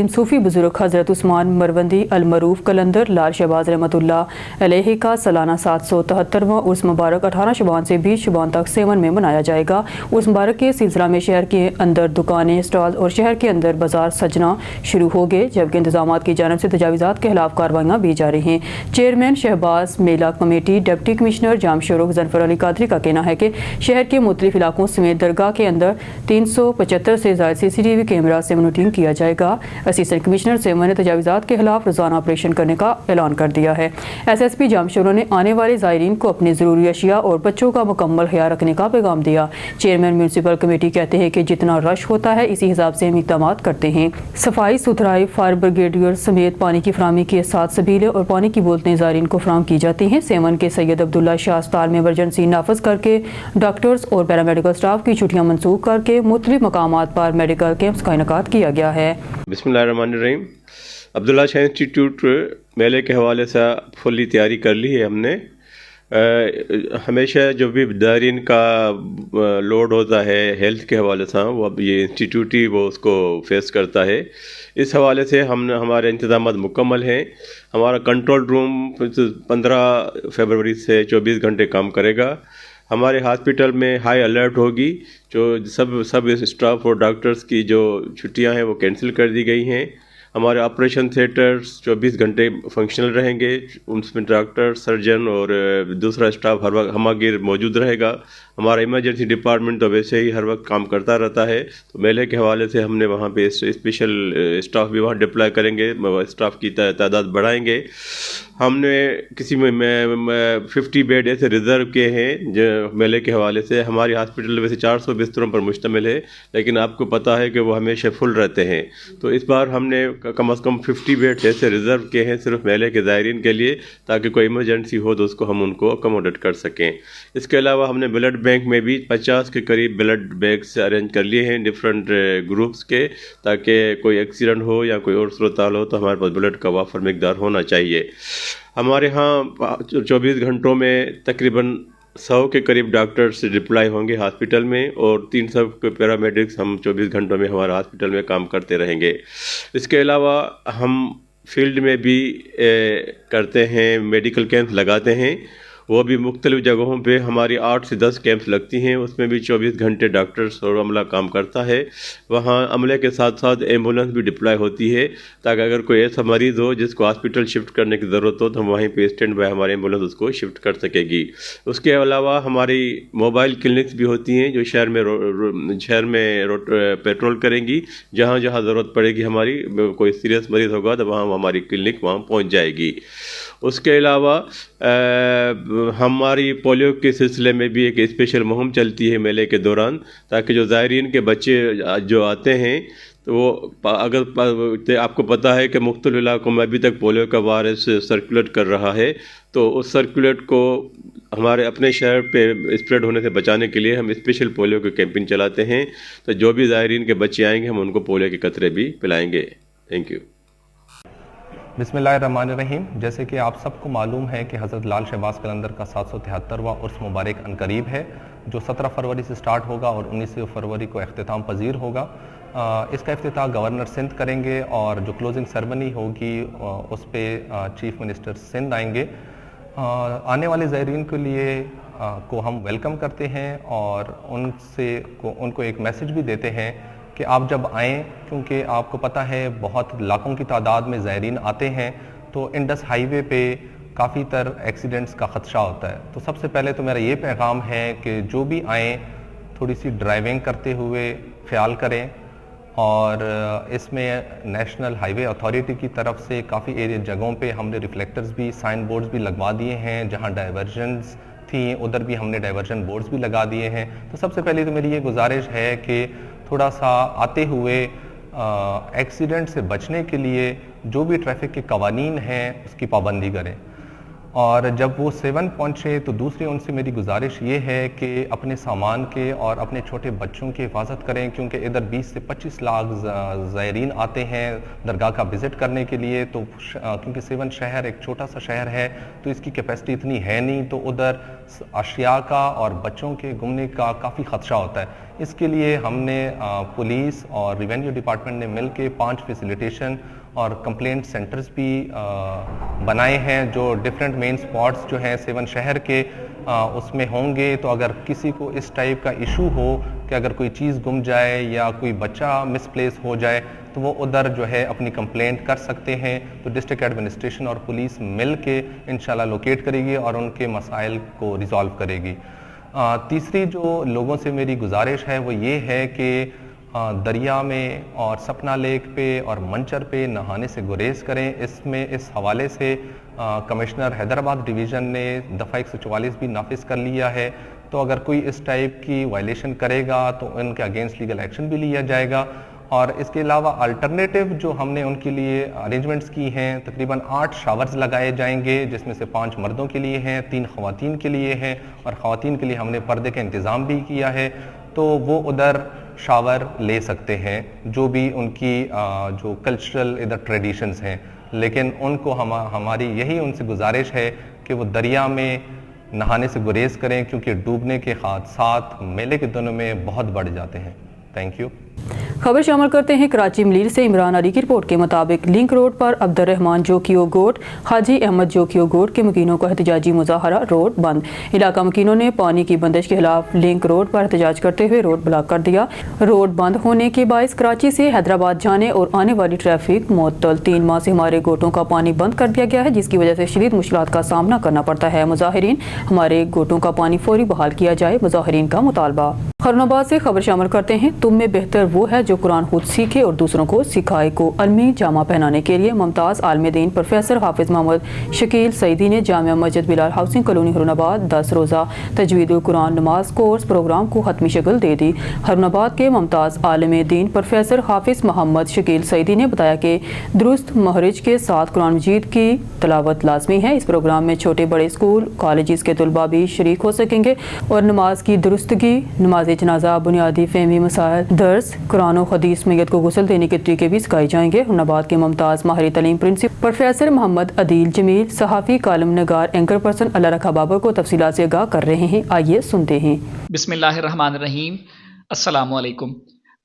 A: सूफ़ी बुज़ुर्ग हज़रत उस्मान मरवंदी अलमरूफ कलंदर लाल शहबाज रहमतुल्लाह अलैह का सालाना 773वां उर्स मुबारक 18 शुबान से 20 शुबान तक सेवन में मनाया जाएगा। उर्स मुबारक के सिलसिला में शहर के अंदर दुकानें, स्टॉल और शहर के अंदर बाजार सजना शुरू हो गए, जबकि इंतजामात की जानब से तजावीज़ात के खिलाफ कार्रवाइयाँ भी जारी हैं। Chairman Shahbaz Mela committee deputy commissioner Jamshoro Ghazanfar Ali Qadri का कहना है कि शहर के मुख्तलिफ इलाकों समेत दरगाह के अंदर 375 से ज़ायद CCTV कैमरा से मॉनिटरिंग किया जाएगा। असिस्टेंट कमिश्नर सेवन ने तजावीज़ात के खिलाफ रोज़ाना ऑपरेशन करने का ऐलान कर दिया है। SSP जामशोरो ने आने वाले ज़ायरीन को अपनी ज़रूरी अशिया और बच्चों का मुकम्मल ख्याल रखने का पैगाम दिया। चेयरमैन म्यूनसिपल कमेटी कहते हैं कि जितना रश होता है इसी हिसाब से हम इक़दाम करते हैं। सफाई सुथराई, फायर ब्रिगेडियर समेत पानी की फराहमी के साथ सबीलें और पानी की बोतलें ज़ायरीन को फराहम की जाती हैं। सेवन के सैयद अब्दुल्ला शाह अस्पताल में इमरजेंसी नाफज करके डॉक्टर्स और पैरामेडिकल स्टाफ की छुट्टियाँ मनसूख करके मुख्तलिफ मकामात पर मेडिकल कैंप्स का इनेकाद किया गया है।
H: बिस्मिल्लाहिर्रहमानिर्रहीम। अब्दुल्ला शाह इंस्टीट्यूट मेले के हवाले से फुल्ली तैयारी कर ली है हमने। हमेशा जो भी दायरीन का लोड होता है हेल्थ के हवाले से, वो अब ये इंस्टीट्यूट ही वो उसको फेस करता है। इस हवाले से हमारे इंतजामात मुकम्मल हैं। हमारा कंट्रोल रूम 15 फरवरी से 24 घंटे काम करेगा। हमारे हॉस्पिटल में हाई अलर्ट होगी। जो सब स्टाफ और डॉक्टर्स की जो छुट्टियां हैं वो कैंसिल कर दी गई हैं। हमारे ऑपरेशन थिएटर्स 24 घंटे फंक्शनल रहेंगे, उसमें डॉक्टर, सर्जन और दूसरा स्टाफ हर वक्त हमागिर मौजूद रहेगा। हमारा इमरजेंसी डिपार्टमेंट तो वैसे ही हर वक्त काम करता रहता है। तो मेले के हवाले से हमने वहाँ पे स्पेशल स्टाफ भी वहाँ डिप्लॉय करेंगे, स्टाफ की तादाद बढ़ाएंगे। हमने किसी में 50 बेड ऐसे रिज़र्व किए हैं जो मेले के हवाले से। हमारी हॉस्पिटल वैसे 400 बिस्तरों पर मुश्तमिल है, लेकिन आपको पता है कि वो हमेशा फुल रहते हैं। तो इस बार हमने कम से कम 50 बेड ऐसे रिज़र्व किए हैं सिर्फ मेले के ज़ायरीन के लिए, ताकि कोई इमरजेंसी हो तो उसको हम उनको अकोमोडेट कर सकें। इसके अलावा हमने ब्लड बैंक में भी 50 के करीब ब्लड बैंक्स अरेंज कर लिए हैं डिफरेंट ग्रुप्स के, ताकि कोई एक्सीडेंट हो या कोई और सूरत हाल हो तो हमारे पास ब्लड का वाफर मिकदार होना चाहिए। हमारे यहाँ 24 घंटों में तकरीबन 100 के करीब डॉक्टर्स डिप्लॉय होंगे हॉस्पिटल में, और 300 के पैरामेडिक्स हम 24 घंटों में हमारे हॉस्पिटल में काम करते रहेंगे। इसके अलावा हम फील्ड में भी करते हैं, मेडिकल कैंप लगाते हैं। वो भी मुख्तलिफ़ जगहों पे हमारी 8 से 10 कैंप्स लगती हैं, उसमें भी 24 घंटे डॉक्टर्स और अमला काम करता है। वहाँ अमले के साथ साथ एम्बुलेंस भी डिप्लॉय होती है, ताकि अगर कोई ऐसा मरीज़ हो जिसको हॉस्पिटल शिफ्ट करने की ज़रूरत हो तो हम वहीं पे स्टैंड बाय हमारी एम्बुलेंस उसको शिफ्ट कर सकेगी। उसके अलावा हमारी मोबाइल क्लिनिक्स भी होती हैं जो शहर में पेट्रोल करेंगी। जहाँ जहाँ ज़रूरत पड़ेगी हमारी, कोई सीरियस मरीज़ होगा तो वहाँ हमारी क्लिनिक वहाँ पहुँच जाएगी। उसके अलावा हमारी पोलियो के सिलसिले में भी एक स्पेशल मुहिम चलती है मेले के दौरान, ताकि जो ज़ायरीन के बच्चे जो आते हैं تو وہ اگر آپ کو پتہ ہے کہ مختلف علاقوں میں ابھی تک پولیو کا وائرس سرکولیٹ کر رہا ہے، تو اس سرکولیٹ کو ہمارے اپنے شہر پہ اسپریڈ ہونے سے بچانے کے لیے ہم اسپیشل پولیو کی کیمپین چلاتے ہیں. تو جو بھی زائرین کے بچے آئیں گے ہم ان کو پولیو کے قطرے بھی پلائیں گے. Thank you.
I: بسم اللہ الرحمن الرحیم. جیسے کہ آپ سب کو معلوم ہے کہ حضرت لال شہباز قلندر کا 773واں عرس مبارک عنقریب ہے، جو 17 فروری سے سٹارٹ ہوگا اور 19 فروری کو اختتام پذیر ہوگا. اس کا افتتاح گورنر سندھ کریں گے اور جو کلوزنگ سرمنی ہوگی اس پہ چیف منسٹر سندھ آئیں گے. آنے والے زائرین کے لیے کو ہم ویلکم کرتے ہیں اور ان کو ایک میسج بھی دیتے ہیں کہ آپ جب آئیں، کیونکہ آپ کو پتہ ہے بہت لاکھوں کی تعداد میں زائرین آتے ہیں، تو انڈس ہائی وے پہ کافی تر ایکسیڈنٹس کا خدشہ ہوتا ہے. تو سب سے پہلے تو میرا یہ پیغام ہے کہ جو بھی آئیں تھوڑی سی ڈرائیونگ کرتے ہوئے خیال کریں. اور اس میں نیشنل ہائی وے اتھارٹی کی طرف سے کافی جگہوں پہ ہم نے ریفلیکٹرز بھی، سائن بورڈز بھی لگوا دیے ہیں. جہاں ڈائیورژنز تھیں ادھر بھی ہم نے ڈائیورژن بورڈز بھی لگا دیے ہیں. تو سب سے پہلے تو میری یہ گزارش ہے کہ تھوڑا سا آتے ہوئے ایکسیڈنٹ سے بچنے کے لیے جو بھی ٹریفک کے قوانین ہیں اس کی پابندی کریں. اور جب وہ 7 پہنچے تو دوسری ان سے میری گزارش یہ ہے کہ اپنے سامان کے اور اپنے چھوٹے بچوں کی حفاظت کریں، کیونکہ ادھر 20 سے 25 لاکھ زائرین آتے ہیں درگاہ کا وزٹ کرنے کے لیے. تو کیونکہ 7 شہر ایک چھوٹا سا شہر ہے تو اس کی کیپیسٹی اتنی ہے نہیں، تو ادھر اشیاء کا اور بچوں کے گمنے کا کافی خدشہ ہوتا ہے. اس کے لیے ہم نے پولیس اور ریونیو ڈپارٹمنٹ نے مل کے 5 فیسیلیٹیشن اور کمپلینٹ سینٹرز بھی بنائے ہیں، جو ڈیفرنٹ مین سپاٹس جو ہیں 7 شہر کے اس میں ہوں گے. تو اگر کسی کو اس ٹائپ کا ایشو ہو کہ اگر کوئی چیز گم جائے یا کوئی بچہ مس پلیس ہو جائے تو وہ ادھر جو ہے اپنی کمپلینٹ کر سکتے ہیں. تو ڈسٹرکٹ ایڈمنسٹریشن اور پولیس مل کے انشاءاللہ لوکیٹ کرے گی اور ان کے مسائل کو ریزالو کرے گی. تیسری جو لوگوں سے میری گزارش ہے وہ یہ ہے کہ دریا میں اور سپنا لیک پہ اور منچر پہ نہانے سے گریز کریں. اس حوالے سے کمشنر حیدرآباد ڈویژن نے دفعہ 144 بھی نافذ کر لیا ہے. تو اگر کوئی اس ٹائپ کی وائلیشن کرے گا تو ان کے اگینسٹ لیگل ایکشن بھی لیا جائے گا. اور اس کے علاوہ الٹرنیٹیو جو ہم نے ان کے لیے ارینجمنٹس کی ہیں، تقریباً 8 شاورز لگائے جائیں گے، جس میں سے 5 مردوں کے لیے ہیں، 3 خواتین کے لیے ہیں. اور خواتین کے لیے ہم نے پردے کا انتظام بھی کیا ہے، تو وہ ادھر شاور لے سکتے ہیں جو بھی ان کی جو کلچرل ادھر ٹریڈیشنز ہیں. لیکن ان کو ہماری یہی ان سے گزارش ہے کہ وہ دریا میں نہانے سے گریز کریں، کیونکہ ڈوبنے کے حادثات میلے کے دنوں میں بہت بڑھ جاتے ہیں. Thank you.
A: خبر شامل کرتے ہیں کراچی ملیل سے. عمران علی کی رپورٹ کے مطابق لنک روڈ پر عبد الرحمان جوکیو گوٹ، حاجی احمد جوکیو گوٹ کے مکینوں کا احتجاجی مظاہرہ، روڈ بند. علاقہ مکینوں نے پانی کی بندش کے خلاف لنک روڈ پر احتجاج کرتے ہوئے روڈ بلاک کر دیا. روڈ بند ہونے کے باعث کراچی سے حیدرآباد جانے اور آنے والی ٹریفک معطل. 3 ماہ سے ہمارے گوٹوں کا پانی بند کر دیا گیا ہے، جس کی وجہ سے شدید مشکلات کا سامنا کرنا پڑتا ہے. مظاہرین ہمارے گوٹوں کا پانی فوری بحال کیا جائے، مظاہرین کا مطالبہ. خرن آباد سے خبر شامل کرتے ہیں. تم میں بہتر وہ ہے جو قرآن خود سیکھے اور دوسروں کو سکھائے کو علمی جامہ پہنانے کے لیے ممتاز عالم دین پروفیسر حافظ محمد شکیل سعیدی نے جامعہ مسجد بلال ہاؤسنگ کالونی خرن آباد 10 روزہ تجوید القرآن نماز کورس پروگرام کو حتمی شکل دے دی. خرن آباد کے ممتاز عالم دین پروفیسر حافظ محمد شکیل سعیدی نے بتایا کہ درست مخرج کے ساتھ قرآن مجید کی تلاوت لازمی ہے. اس پروگرام میں چھوٹے بڑے اسکول کالجز کے طلباء بھی شریک ہو سکیں گے اور نماز کی درستگی، نماز جنازہ، بنیادی فہمی مسائل، درس قرآن و حدیث، میت کو غسل دینے کے طریقے بھی سکھائے جائیں گے. خرن آباد کے ممتاز ماہر تعلیم پرنسپل پروفیسر محمد عدیل جمیل، صحافی، کالم نگار، اینکر پرسن اللہ رکھا بابر کو تفصیلات سے آگاہ کر رہے ہیں. آئیے سنتے ہیں.
J: بسم اللہ الرحمن الرحیم. السلام علیکم.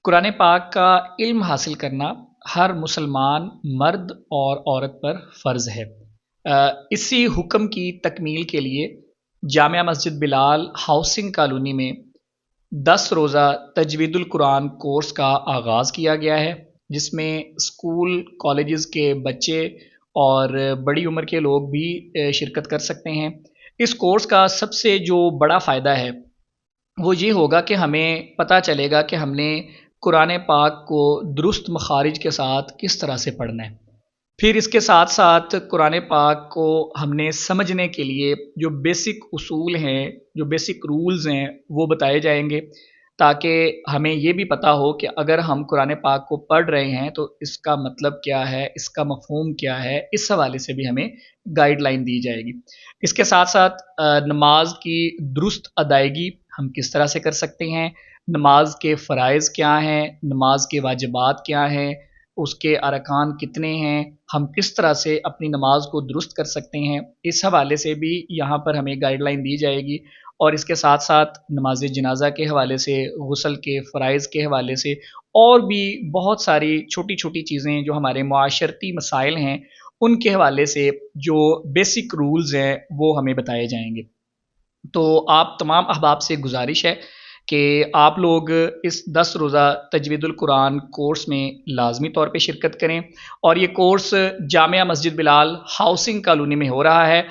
J: قرآن پاک کا علم حاصل کرنا ہر مسلمان مرد اور عورت پر فرض ہے. اسی حکم کی تکمیل کے لیے جامعہ مسجد بلال ہاؤسنگ کالونی میں 10 روزہ تجوید القرآن کورس کا آغاز کیا گیا ہے، جس میں اسکول کالجز کے بچے اور بڑی عمر کے لوگ بھی شرکت کر سکتے ہیں. اس کورس کا سب سے جو بڑا فائدہ ہے وہ یہ ہوگا کہ ہمیں پتہ چلے گا کہ ہم نے قرآن پاک کو درست مخارج کے ساتھ کس طرح سے پڑھنا ہے. پھر اس کے ساتھ ساتھ قرآن پاک کو ہم نے سمجھنے کے لیے جو بیسک اصول ہیں، جو بیسک رولز ہیں وہ بتائے جائیں گے، تاکہ ہمیں یہ بھی پتہ ہو کہ اگر ہم قرآن پاک کو پڑھ رہے ہیں تو اس کا مطلب کیا ہے، اس کا مفہوم کیا ہے، اس حوالے سے بھی ہمیں گائیڈ لائن دی جائے گی۔ اس کے ساتھ ساتھ نماز کی درست ادائیگی ہم کس طرح سے کر سکتے ہیں، نماز کے فرائض کیا ہیں، نماز کے واجبات کیا ہیں، اس کے ارکان کتنے ہیں، ہم کس طرح سے اپنی نماز کو درست کر سکتے ہیں، اس حوالے سے بھی یہاں پر ہمیں گائیڈ لائن دی جائے گی۔ اور اس کے ساتھ ساتھ نماز جنازہ کے حوالے سے، غسل کے فرائض کے حوالے سے، اور بھی بہت ساری چھوٹی چھوٹی چیزیں جو ہمارے معاشرتی مسائل ہیں ان کے حوالے سے جو بیسک رولز ہیں وہ ہمیں بتائے جائیں گے۔ تو آپ تمام احباب سے گزارش ہے کہ آپ لوگ اس 10 روزہ تجوید القرآن کورس میں لازمی طور پہ شرکت کریں، اور یہ کورس جامعہ مسجد بلال ہاؤسنگ کالونی میں ہو رہا ہے،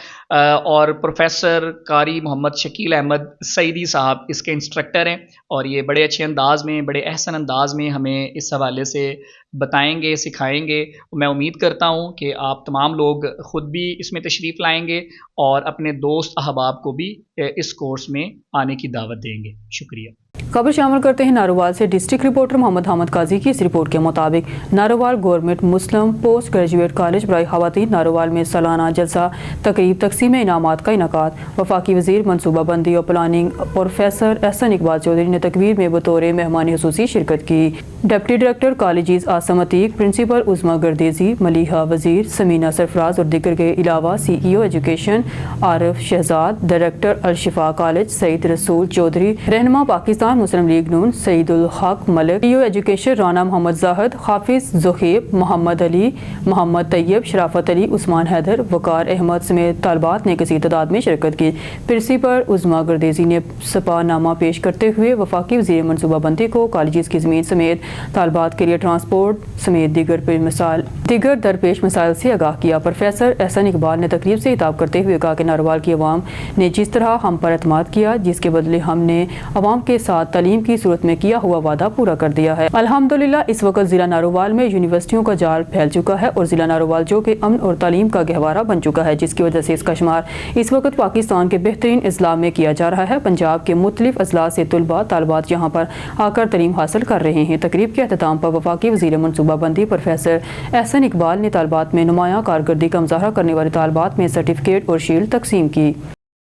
J: اور پروفیسر قاری محمد شکیل احمد سعیدی صاحب اس کے انسٹرکٹر ہیں، اور یہ بڑے اچھے انداز میں، بڑے احسن انداز میں ہمیں اس حوالے سے بتائیں گے، سکھائیں گے۔ میں امید کرتا ہوں کہ آپ تمام لوگ خود بھی اس میں تشریف لائیں گے اور اپنے دوست احباب کو بھی اس کورس میں آنے کی دعوت دیں گے۔ شکریہ۔
A: خبر شامل کرتے ہیں ناروال سے۔ ڈسٹرکٹ رپورٹر محمد حامد قاضی کی اس رپورٹ کے مطابق ناروال گورنمنٹ مسلم پوسٹ گریجویٹ کالج برائے خواتین ناروال میں سالانہ جلسہ تقریب تقسیم انعامات کا انعقاد۔ وفاقی وزیر منصوبہ بندی اور پلاننگ پروفیسر احسن اقبال چودھری نے تقریب میں بطور مہمان خصوصی شرکت کی۔ ڈپٹی ڈائریکٹر کالجز آسم عتیق، پرنسپل عظمیٰ گردیزی، ملیحہ وزیر، سمینہ سرفراز اور دیگر کے علاوہ سی ای او ایجوکیشن عارف شہزاد، ڈائریکٹر الشفا کالج سعید رسول چودھری، رہنما پاکستان مسلم لیگ نون سعید الحق ملک، سی ای او ایجوکیشن رانا محمد زاہد، حافظ زخیب، محمد علی، محمد طیب، شرافت علی، عثمان حیدر، وقار احمد سمیت طالبات نے کثیر تعداد میں شرکت کی۔ پرنسپل عظمیٰ گردیزی نے سپاہ نامہ پیش کرتے ہوئے وفاقی وزیر منصوبہ بندی کو کالجز کی زمین سمیت طالبات کے لیے ٹرانسپورٹ سمیت دیگر درپیش مسائل سے آگاہ کیا۔ پروفیسر احسن اقبال نے تقریب سے خطاب کرتے ہوئے کہا کہ ناروال کی عوام نے جس طرح ہم پر اعتماد کیا، جس کے بدلے ہم نے عوام کے ساتھ تعلیم کی صورت میں کیا ہوا وعدہ پورا کر دیا ہے۔ الحمدللہ اس وقت ضلع ناروال میں یونیورسٹیوں کا جال پھیل چکا ہے اور ضلع ناروال جو کہ امن اور تعلیم کا گہوارہ بن چکا ہے، جس کی وجہ سے اس کا شمار اس وقت پاکستان کے بہترین اضلاع میں کیا جا رہا ہے۔ پنجاب کے مختلف اضلاع سے طلباء طالبات یہاں پر آ کر تعلیم حاصل کر رہے ہیں۔ تقریب کے اختتام پر وفاقی وزیر منصوبہ بندی پروفیسر احسن اقبال نے طالبات میں نمایاں کارکردگی کا مظاہرہ کرنے والے طالبات میں سرٹیفکیٹ اور شیلڈ تقسیم کی۔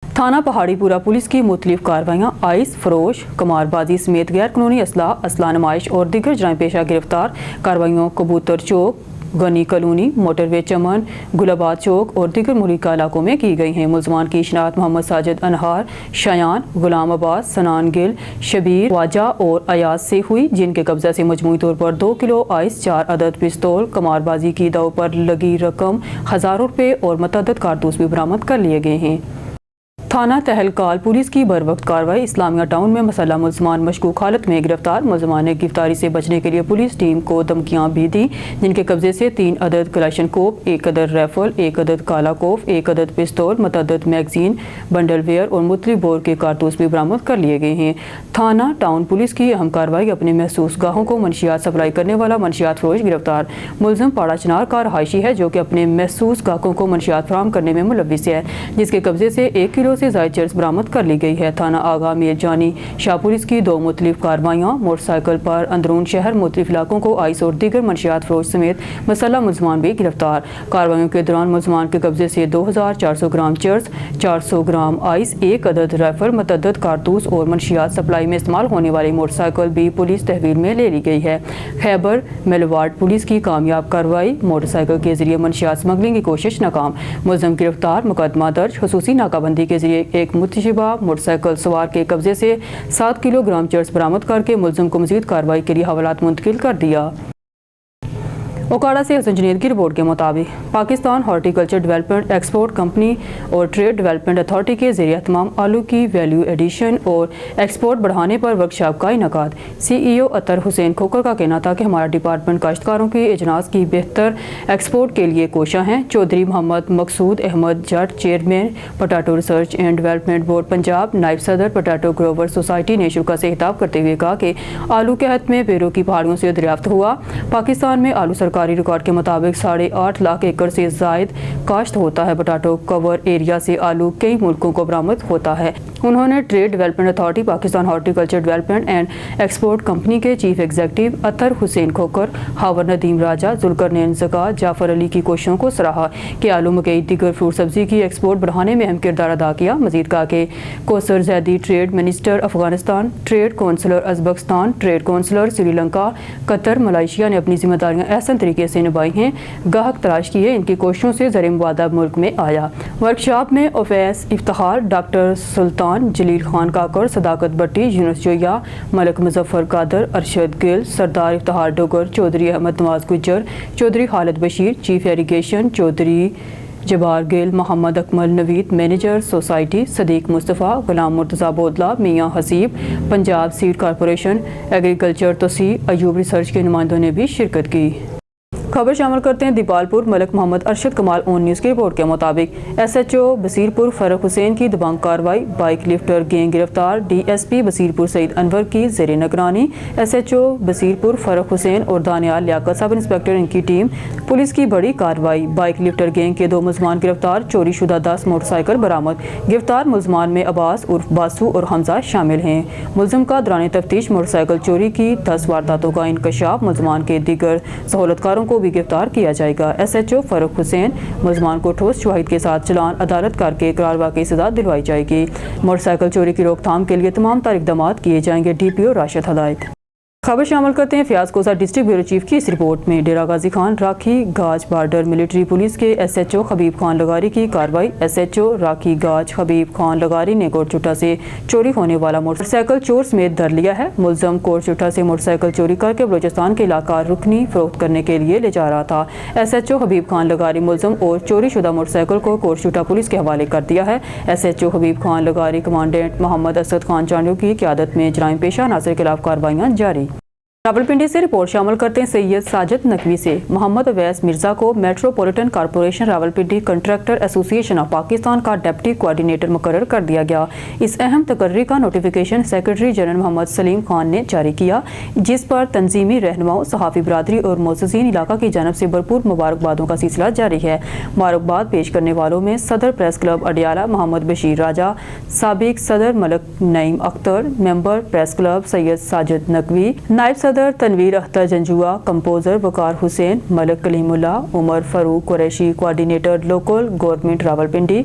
A: تھانہ پہاڑی پورہ پولیس کی مختلف کارروائیاں آئس فروش، قمار بازی سمیت غیر قانونی اسلحہ نمائش اور دیگر جرائم پیشہ گرفتار کارروائیوں کبوتر چوک، گنی کالونی، موٹر وے چمن، گلاباد چوک اور دیگر ملکہ علاقوں میں کی گئی ہیں۔ ملزمان کی شناخت محمد ساجد انہار، شایان، غلام عباس، سنان گل، شبیر، واجہ اور ایاز سے ہوئی، جن کے قبضہ سے مجموعی طور پر 2 کلو آئس، 4 عدد پستول، قمار بازی کی داؤ پر لگی رقم 1000 روپے اور متعدد کارتوس بھی برآمد کر لیے گئے ہیں۔ تھانہ تہلکال پولیس کی بروقت کارروائی، اسلامیہ ٹاؤن میں مسلح ملزمان مشکوک حالت میں گرفتار۔ ملزمان نے گرفتاری سے بچنے کے لیے پولیس ٹیم کو دھمکیاں بھی دیں، جن کے قبضے سے 3 عدد کلاشن کوپ، 1 عدد رائفل، 1 عدد کالا کوف، 1 عدد پستول، متعدد میگزین، بنڈل ویئر اور مختلف بور کے کارتوس بھی برآمد کر لیے گئے ہیں۔ تھانہ ٹاؤن پولیس کی اہم کارروائی، اپنے محسوس گاہوں کو منشیات سپلائی کرنے والا منشیات فروش گرفتار۔ ملزم پاڑا چنار کا رہائشی ہے جو کہ اپنے محسوس گاہکوں کو منشیات فراہم کرنے میں ملوث ہے، جس کے قبضے سے 1 کلو سے زائد چرس برآمد کر لی گئی ہے۔ تھانہ آغا میر جانی شاہ پولیس کی 2 مختلف کارروائیاں، موٹر سائیکل پر اندرون شہر مختلف علاقوں کو آئس اور دیگر منشیات فروش سمیت مسلح ملزمان بھی گرفتار۔ کارروائیوں کے دوران ملزمان کے قبضے سے 2400 گرام چرس، 400 گرام آئس، 1 عدد رائفل، متعدد کارتوس اور منشیات سپلائی میں استعمال ہونے والی موٹر سائیکل بھی پولیس تحویل میں لے لی گئی ہے۔ خیبر میلواڑ پولیس کی کامیاب کارروائی، موٹر سائیکل کے ذریعے منشیات اسمگلنگ کی کوشش ناکام، ملزم گرفتار، مقدمہ درج۔ خصوصی ناکہ بندی کے ذریعے ایک متشبہ موٹر سائیکل سوار کے قبضے سے 7 کلو گرام چرس برآمد کر کے ملزم کو مزید کارروائی کے لیے حوالات منتقل کر دیا۔ اوکاڑا سے حسن جنید کی رپورٹ کے مطابق Pakistan horticulture development export company اور ٹریڈ ڈیولپمنٹ اتھارٹی کے زیر اہتمام آلو کی ویلیو ایڈیشن اور ایکسپورٹ بڑھانے پر ورکشاپ کا انعقاد۔ سی ای او اطہر حسین کھوکر کا کہنا تھا کہ ہمارا ڈپارٹمنٹ کاشتکاروں کی اجناس کی بہتر ایکسپورٹ کے لیے کوشاں ہیں۔ Chaudhry Muhammad Maqsood Ahmed Jatt, chairman potato research and development board Punjab, نائب صدر پوٹیٹو گروور سوسائٹی نے شوکا سے خطاب کرتے ہوئے کہا کہ آلو کے حت میں پیرو کی پہاڑیوں سے دریافت ہوا۔ پاکستان میں آلو سرکاری ریکارڈ کے مطابق 8.5 لاکھ ایکڑ سے زائد کاشت ہوتا ہے۔ پوٹیٹو کور ایریا سے آلو کئی ملکوں کو برآمد ہوتا ہے۔ انہوں نے trade development authority Pakistan horticulture development and export company کے چیف ایگزیکٹو اطہر حسین کھوکر، ہاور ندیم راجہ، ذوالقرنین زکا، جعفر علی کی کوششوں کو سراہا کہ آلو مکئی دیگر فروٹ سبزی کی ایکسپورٹ بڑھانے میں اہم کردار ادا کیا۔ مزید کہا کہ Kausar Zaidi trade minister Afghanistan, trade counsellor Uzbekistan, trade counsellor Sri Lanka, Qatar, Malaysia نے اپنی ذمہ داریاں احسن طریقے سے نبھائی ہیں، گاہک تلاش کیے، ان کی کوششوں سے زر مبادلہ ملک میں آیا۔ ورکشاپ میں اویس افتخار، ڈاکٹر سلطان جلیل خان کاکڑ، صداقت بٹی، یونس جویا، ملک مظفر قادر، Arshad Gul, Sardar Iftikhar Dogar, Chaudhry Ahmed Nawaz Gujjar, Chaudhry Khalid Bashir, chief irrigation Chaudhry Jabbar Gul, Muhammad Akmal Naveed, manager society Siddique Mustafa, Ghulam Murtaza Bodla, Mian Haseeb, Punjab seed corporation, agriculture توسیع، ایوب ریسرچ کے نمائندوں نے بھی شرکت کی۔ خبر شامل کرتے ہیں دیپال پور ملک محمد ارشد کمال اون نیوز کی رپورٹ کے مطابق ایس ایچ او بصیر پور فرق حسین کی دبنگ کارروائی، بائک لفٹر گینگ گرفتار، ڈی ایس پی بصیر پور سعید انور کی زیر نگرانی، ایس ایچ او بصیر پور فرق حسین اور دانیال لیاقت سب انسپکٹر ان کی ٹیم، پولیس کی بڑی کارروائی، بائک لفٹر گینگ کے 2 ملزمان گرفتار، چوری شدہ 10 موٹر سائیکل برآمد، گرفتار ملزمان میں عباس عرف باسو اور حمزہ شامل ہیں۔ ملزم کا دوران تفتیش موٹر سائیکل چوری کی 10 وارداتوں کا انکشاف، ملزمان کے دیگر سہولت کاروں کو بھی گرفتار کیا جائے گا۔ ایس ایچ او فرق حسین ملزمان کو ٹھوس شواہد کے ساتھ چلان عدالت کر کے اقرار واقعی سزا دلوائی جائے گی۔ موٹر سائیکل چوری کی روک تھام کے لیے تمام تر اقدامات کیے جائیں گے، ڈی پی او راشد ہدایت۔ خبر شامل کرتے ہیں فیاض کوزہ ڈسٹرکٹ بیورو چیف کی اس رپورٹ میں ڈیرہ غازی خان راکھی گاج بارڈر ملٹری پولیس کے ایس ایچ او حبیب خان لغاری کی کارروائی، ایس ایچ او راکھی گاج حبیب خان لغاری نے کوٹ چٹا سے چوری ہونے والا موٹر سائیکل چور سمیت دھر لیا ہے۔ ملزم کوٹ چٹا سے موٹر سائیکل چوری کر کے بلوچستان کے علاقہ رکنی فروخت کرنے کے لیے لے جا رہا تھا۔ ایس ایچ او حبیب خان لغاری ملزم اور چوری شدہ موٹر سائیکل کو کوٹ چٹا پولیس کے حوالے کر دیا ہے۔ ایس ایچ او حبیب خان لغاری کمانڈنٹ محمد اسد خان چانڈو کی قیادت میں جرائم پیشہ عناصر کے خلاف کارروائیاں جاری۔ راولپنڈی سے رپورٹ شامل کرتے ہیں سید ساجد نقوی سے محمد اویس مرزا کو میٹروپولیٹن کارپوریشن راولپنڈی کنٹریکٹر ایسوسی ایشن آف پاکستان کا ڈپٹی کوآرڈینیٹر مقرر کر دیا گیا۔ اس اہم تقرری کا نوٹیفیکیشن سیکرٹری جنرل محمد سلیم خان نے جاری کیا، جس پر تنظیمی رہنماؤں، صحافی برادری اور معززین علاقہ کی جانب سے بھرپور مبارکبادوں کا سلسلہ جاری ہے۔ مبارکباد پیش کرنے والوں میں صدر پریس کلب اڈیالہ محمد بشیر راجہ، سابق صدر Malik Naeem Akhtar, member press club Syed Sajid Naqvi, نائب صدر Tanveer Akhtar Janjua, composer Waqar Hussain, Malik Kaleem Ullah, Umar Farooq Qureshi, coordinator local government Rawalpindi,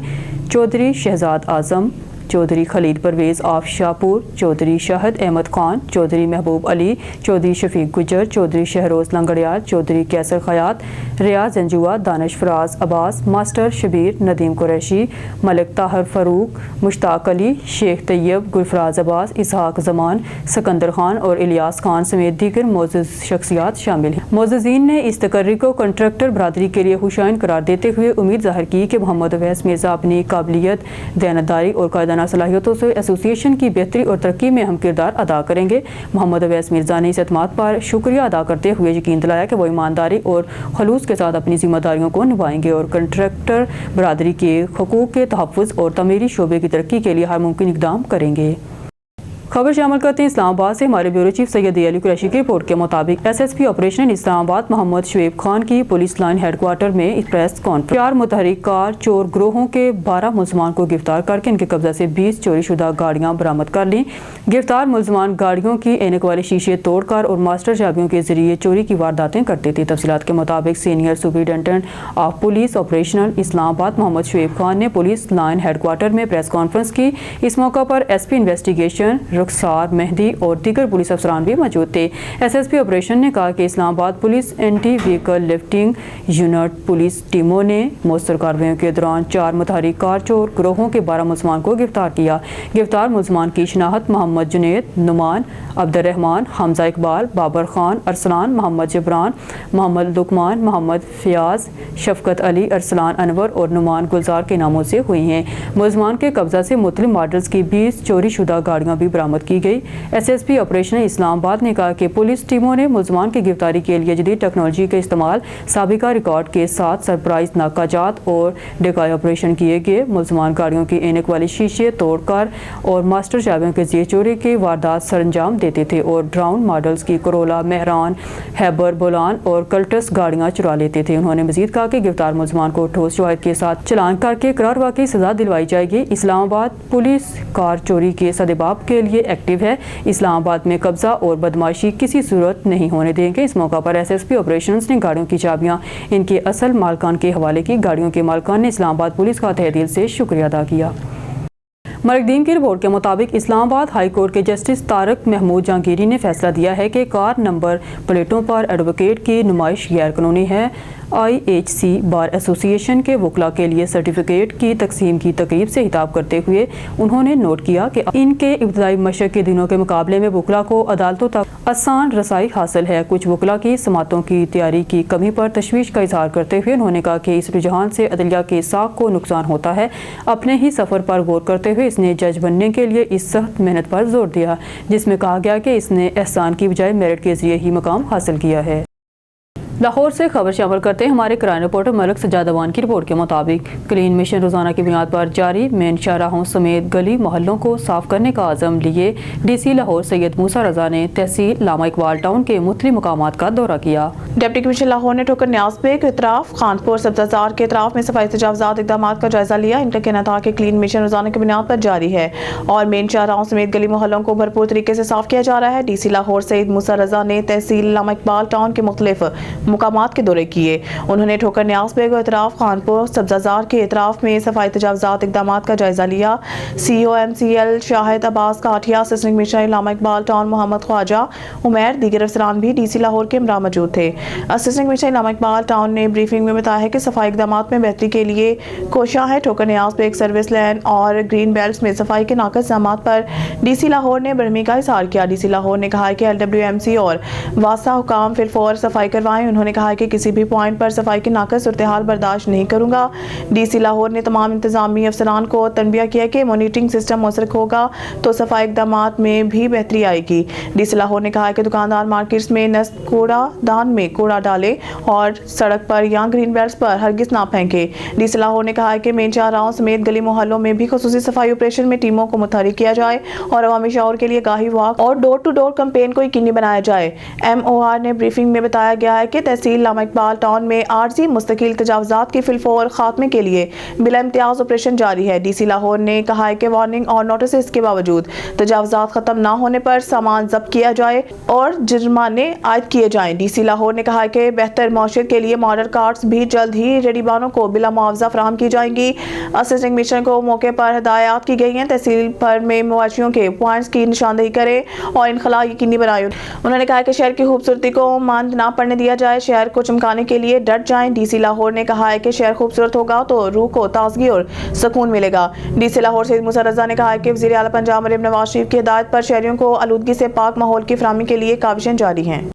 A: Chaudhry Shahzad Azam, Chaudhry Khalid Pervez of Shahpur, Chaudhry Shahid Ahmed Khan, Chaudhry Mehboob Ali, Chaudhry شفیق گجر، چودھری شہروز لنگڑیال، چودھری کیسر خیات، ریاض جنجوا، دانش فراز عباس، ماسٹر شبیر، ندیم قریشی، ملک طاہر فاروق، مشتاق علی، شیخ طیب، گلفراز عباس، اسحاق زمان، سکندر خان اور الیاس خان سمیت دیگر معزز شخصیات شامل ہیں۔ معززین نے اس تقرری کو کنٹریکٹر برادری کے لیے خوشائن قرار دیتے ہوئے امید ظاہر کی کہ محمد اویس مرزا اپنی قابلیت، دیانتداری اور قائدانہ صلاحیتوں سے ایسوسی ایشن کی بہتری اور ترقی میں اہم کردار ادا کریں گے۔ محمد اویس مرزا نے اس اعتماد پر شکریہ ادا کرتے ہوئے یقین دلایا کہ وہ ایمانداری اور خلوص کے ساتھ اپنی ذمہ داریوں کو نبھائیں گے اور کنٹریکٹر برادری کے حقوق کے تحفظ اور تعمیری شعبے کی ترقی کے لیے ہر ممکن اقدام کریں گے۔ خبر شامل کرتے ہیں اسلام آباد سے ہمارے بیورو چیف سید علی قریشی کی رپورٹ کے مطابق ایس ایس پی آپریشن اسلام آباد محمد شعیب خان کی پولیس لائن ہیڈ کوارٹر میں پریس کانفرنس 4 متحرک کار چور گروہوں کے 12 ملزمان کو گرفتار کر کے ان کے قبضہ سے 20 چوری شدہ گاڑیاں برآمد کر لیں۔ گرفتار ملزمان گاڑیوں کی اینک والے شیشے توڑ کر اور ماسٹر چابیوں کے ذریعے چوری کی وارداتیں کرتے تھے۔ تفصیلات کے مطابق senior superintendent of police operational Islamabad Muhammad Shoaib Khan نے پولیس لائن ہیڈ کوارٹر میں پریس کانفرنس کی۔ اس موقع پر ایس پی انویسٹیگیشن رخسار مہدی اور دیگر پولیس افسران بھی موجود تھے۔ ایس ایس پی آپریشن نے کہا کہ Islamabad police anti vehicle lifting unit police ٹیموں نے مؤثر کارروائیوں کے دوران 4 متحرک کار چور گروہوں کے 12 ملزمان کو گرفتار کیا۔ گرفتار ملزمان کی شناخت محمد جنید، نعمان، عبد الرحمان، حمزہ اقبال، بابر خان، ارسلان، محمد جبران، محمد لقمان، محمد فیاض، شفقت علی، ارسلان انور اور نعمان گلزار کے ناموں سے ہوئی ہیں۔ ملزمان کے قبضہ سے مختلف ماڈلز کی 20 چوری شدہ گاڑیاں بھی برآمد बरामद की गई। SSP ऑपरेशन इस्लामाबाद ने कहा कि पुलिस टीमों ने मुलजमान की गिरफ्तारी के लिए जदीद टेक्नोलॉजी के इस्तेमाल, साबिका रिकॉर्ड के साथ सरप्राइज नाकाजात और डेकाई ऑपरेशन किए गए। मुलजमान गाड़ियों की ऐनक वाली शीशे तोड़कर और मास्टर चाबियों के जरिए चोरी के वारदात सरंजाम देते थे और ड्राउन मॉडल्स की करोला, मेहरान, हैबर, बोलान और कल्टस गाड़ियां चुरा लेते थे। उन्होंने मजीद कहा कि गिरफ्तार मुलजमान को ठोस शवाहिद के साथ चालान करके करार वाकई सजा दिलवाई जाएगी। इस्लामाबाद पुलिस कार चोरी के सदेबाब के लिए एक्टिव है। इस्लामाबाद में कब्जा और बदमाशी किसी सूरत नहीं होने देंगे। इस मौका पर SSP ऑपरेशंस ने गाड़ियों की चाबियां इनके असल मालकान के हवाले की। गाड़ियों के मालकान ने इस्लामाबाद पुलिस का तहे दिल से शुक्रिया अदा किया। मलिकदीन की रिपोर्ट के मुताबिक इस्लामाबाद हाई कोर्ट के जस्टिस तारक महमूद जहांगीरी ने फैसला दिया है कि कार नंबर प्लेटों पर एडवोकेट की नुमाइश गैर कानूनी है। IHC बार एसोसिएशन के वकला के लिए सर्टिफिकेट की तकसीम की तकरीब से खिताब करते हुए उन्होंने नोट किया कि इनके इब्तदाई मशक के दिनों के मुकाबले में वकला को अदालतों तक आसान रसाई हासिल है। कुछ वकला की समातों की तैयारी की कमी पर तशवीश का इजहार करते हुए उन्होंने कहा कि इस रुझान से अदलिया के साख को नुकसान होता है। अपने ही सफ़र पर गौर करते हुए इसने जज बनने के लिए इस सख्त मेहनत पर जोर दिया, जिसमें कहा गया कि इसने एहसान की बजाय मेरिट के जरिए ही मकाम हासिल किया है। लाहौर से खबर शामिल करते हैं हमारे क्राइम रिपोर्टर मलिक सज्जाद अवान की रिपोर्ट के मुताबिक क्लीन मिशन रोजाना की बुनियाद पर जारी। मेन शाहराहों समेत गली मोहल्लों को साफ करने का आज़म लिए DC लाहौर सैयद मूसा रजा ने तहसील लामा इकबाल टाउन के मुख्तलिफ मकामात का दौरा किया।
B: डिप्टी कमिश्नर लाहौर ने ठोकर न्याज बेग के इतराफ खानपुर सब्जाजार के इतराफ में सफाई तजावुज़ात इक़दाम का जायजा लिया। इनका कहना था कि क्लीन मिशन रोजाना की बुनियाद पर जारी है और मेन शाहराहों समेत गली मोहल्लों को भरपूर तरीके से साफ किया जा रहा है। DC लाहौर सैयद मूसा रजा ने तहसील लामा इकबाल टाउन के मुख्तलिफ मुकामात के दौरे किए। उन्होंने ठोकर न्याज बेग और इतराफ खानपुर सब्जाजार के इतराफ में सफाई तजावुज़ात इक़दाम का जायजा लिया। CO MCL Shahid Abbas Kathia, assistant commissioner Allama Iqbal town Mohammad Khwaja Umair, दीगर अफसरान भी DC लाहौर के हमरा मौजूद थे। Assistant commissioner Allama Iqbal town ने ब्रीफिंग में बताया है कि सफाई इक़दाम में बेहतरी के लिए कोशिश है। ठोकर न्याज बेग सर्विस लैन और ग्रीन बेल्ट में सफाई के नाक़िस इक़दाम पर DC लाहौर ने बरहमी का इज़हार किया। DC लाहौर ने कहा है कि LWMC और वासा हुकाम फिलफौर सफाई करवाएं। उन्होंने कहा है कि किसी भी पॉइंट पर सफाई की नाक़िस सूरत-ए-हाल बर्दाश्त नहीं करूंगा। DC लाहौर ने तमाम इंतजामी अफसरान को तनबिया किया कि मॉनिटरिंग सिस्टम मौसर होगा तो सफाई इक़दाम में भी बेहतरी आएगी। DC लाहौर ने कहा है कि दुकानदार मार्केट्स में नस्त कूड़ा दान में कूड़ा डाले और सड़क पर या ग्रीन बेल्ट पर हरगिज़ ना फेंके। DC लाहौर ने कहा है कि मेन शाहराहों समेत गली मोहल्लों में भी खुसूसी सफाई ऑपरेशन में टीमों को मुतहरिक किया जाए और अवामी शऊर के लिए गाही वॉक और डोर टू डोर कैंपेन को यकीनी बनाया जाए। MOR ने ब्रीफिंग में बताया गया है कि तहसील लामा इकबाल टाउन में आर्जी मुस्तकिल तजावुज़ात की फिलफौर खात्मे के लिए बिला इम्तियाज ऑपरेशन जारी है। DC लाहौर ने कहा है कि वार्निंग और नोटिस के बावजूद तजावुज़ात खत्म ना होने पर सामान जब्त किया जाए और जुर्माने आयद किए जाएं। DC लाहौर ने कहा है कि बेहतर मौशियत के लिए मॉडल कार्ड्स भी जल्द ही रेडीबानों को बिला मुआवजा फराहम की जाएंगी। असिस्टेंट कमिश्नर को मौके पर हिदायत की गई हैं। तहसील पर में मवाशियों के पॉइंट्स की निशानदेही करें और इनखला यकीनी बनाए। उन्होंने कहा कि शहर की खूबसूरती को मांद ना पड़ने दिया जाए, शहर को चमकाने के लिए डट जाएं। DC लाहौर ने कहा है कि शहर खूबसूरत होगा तो रूह को ताजगी और सुकून मिलेगा। DC लाहौर सैयद मूसा रजा ने कहा है कि वज़ीर आला पंजाब मरीम नवाज शरीफ की हिदायत पर शहरियों को आलूदगी से पाक माहौल की फराहमी के लिए काविशें जारी हैं।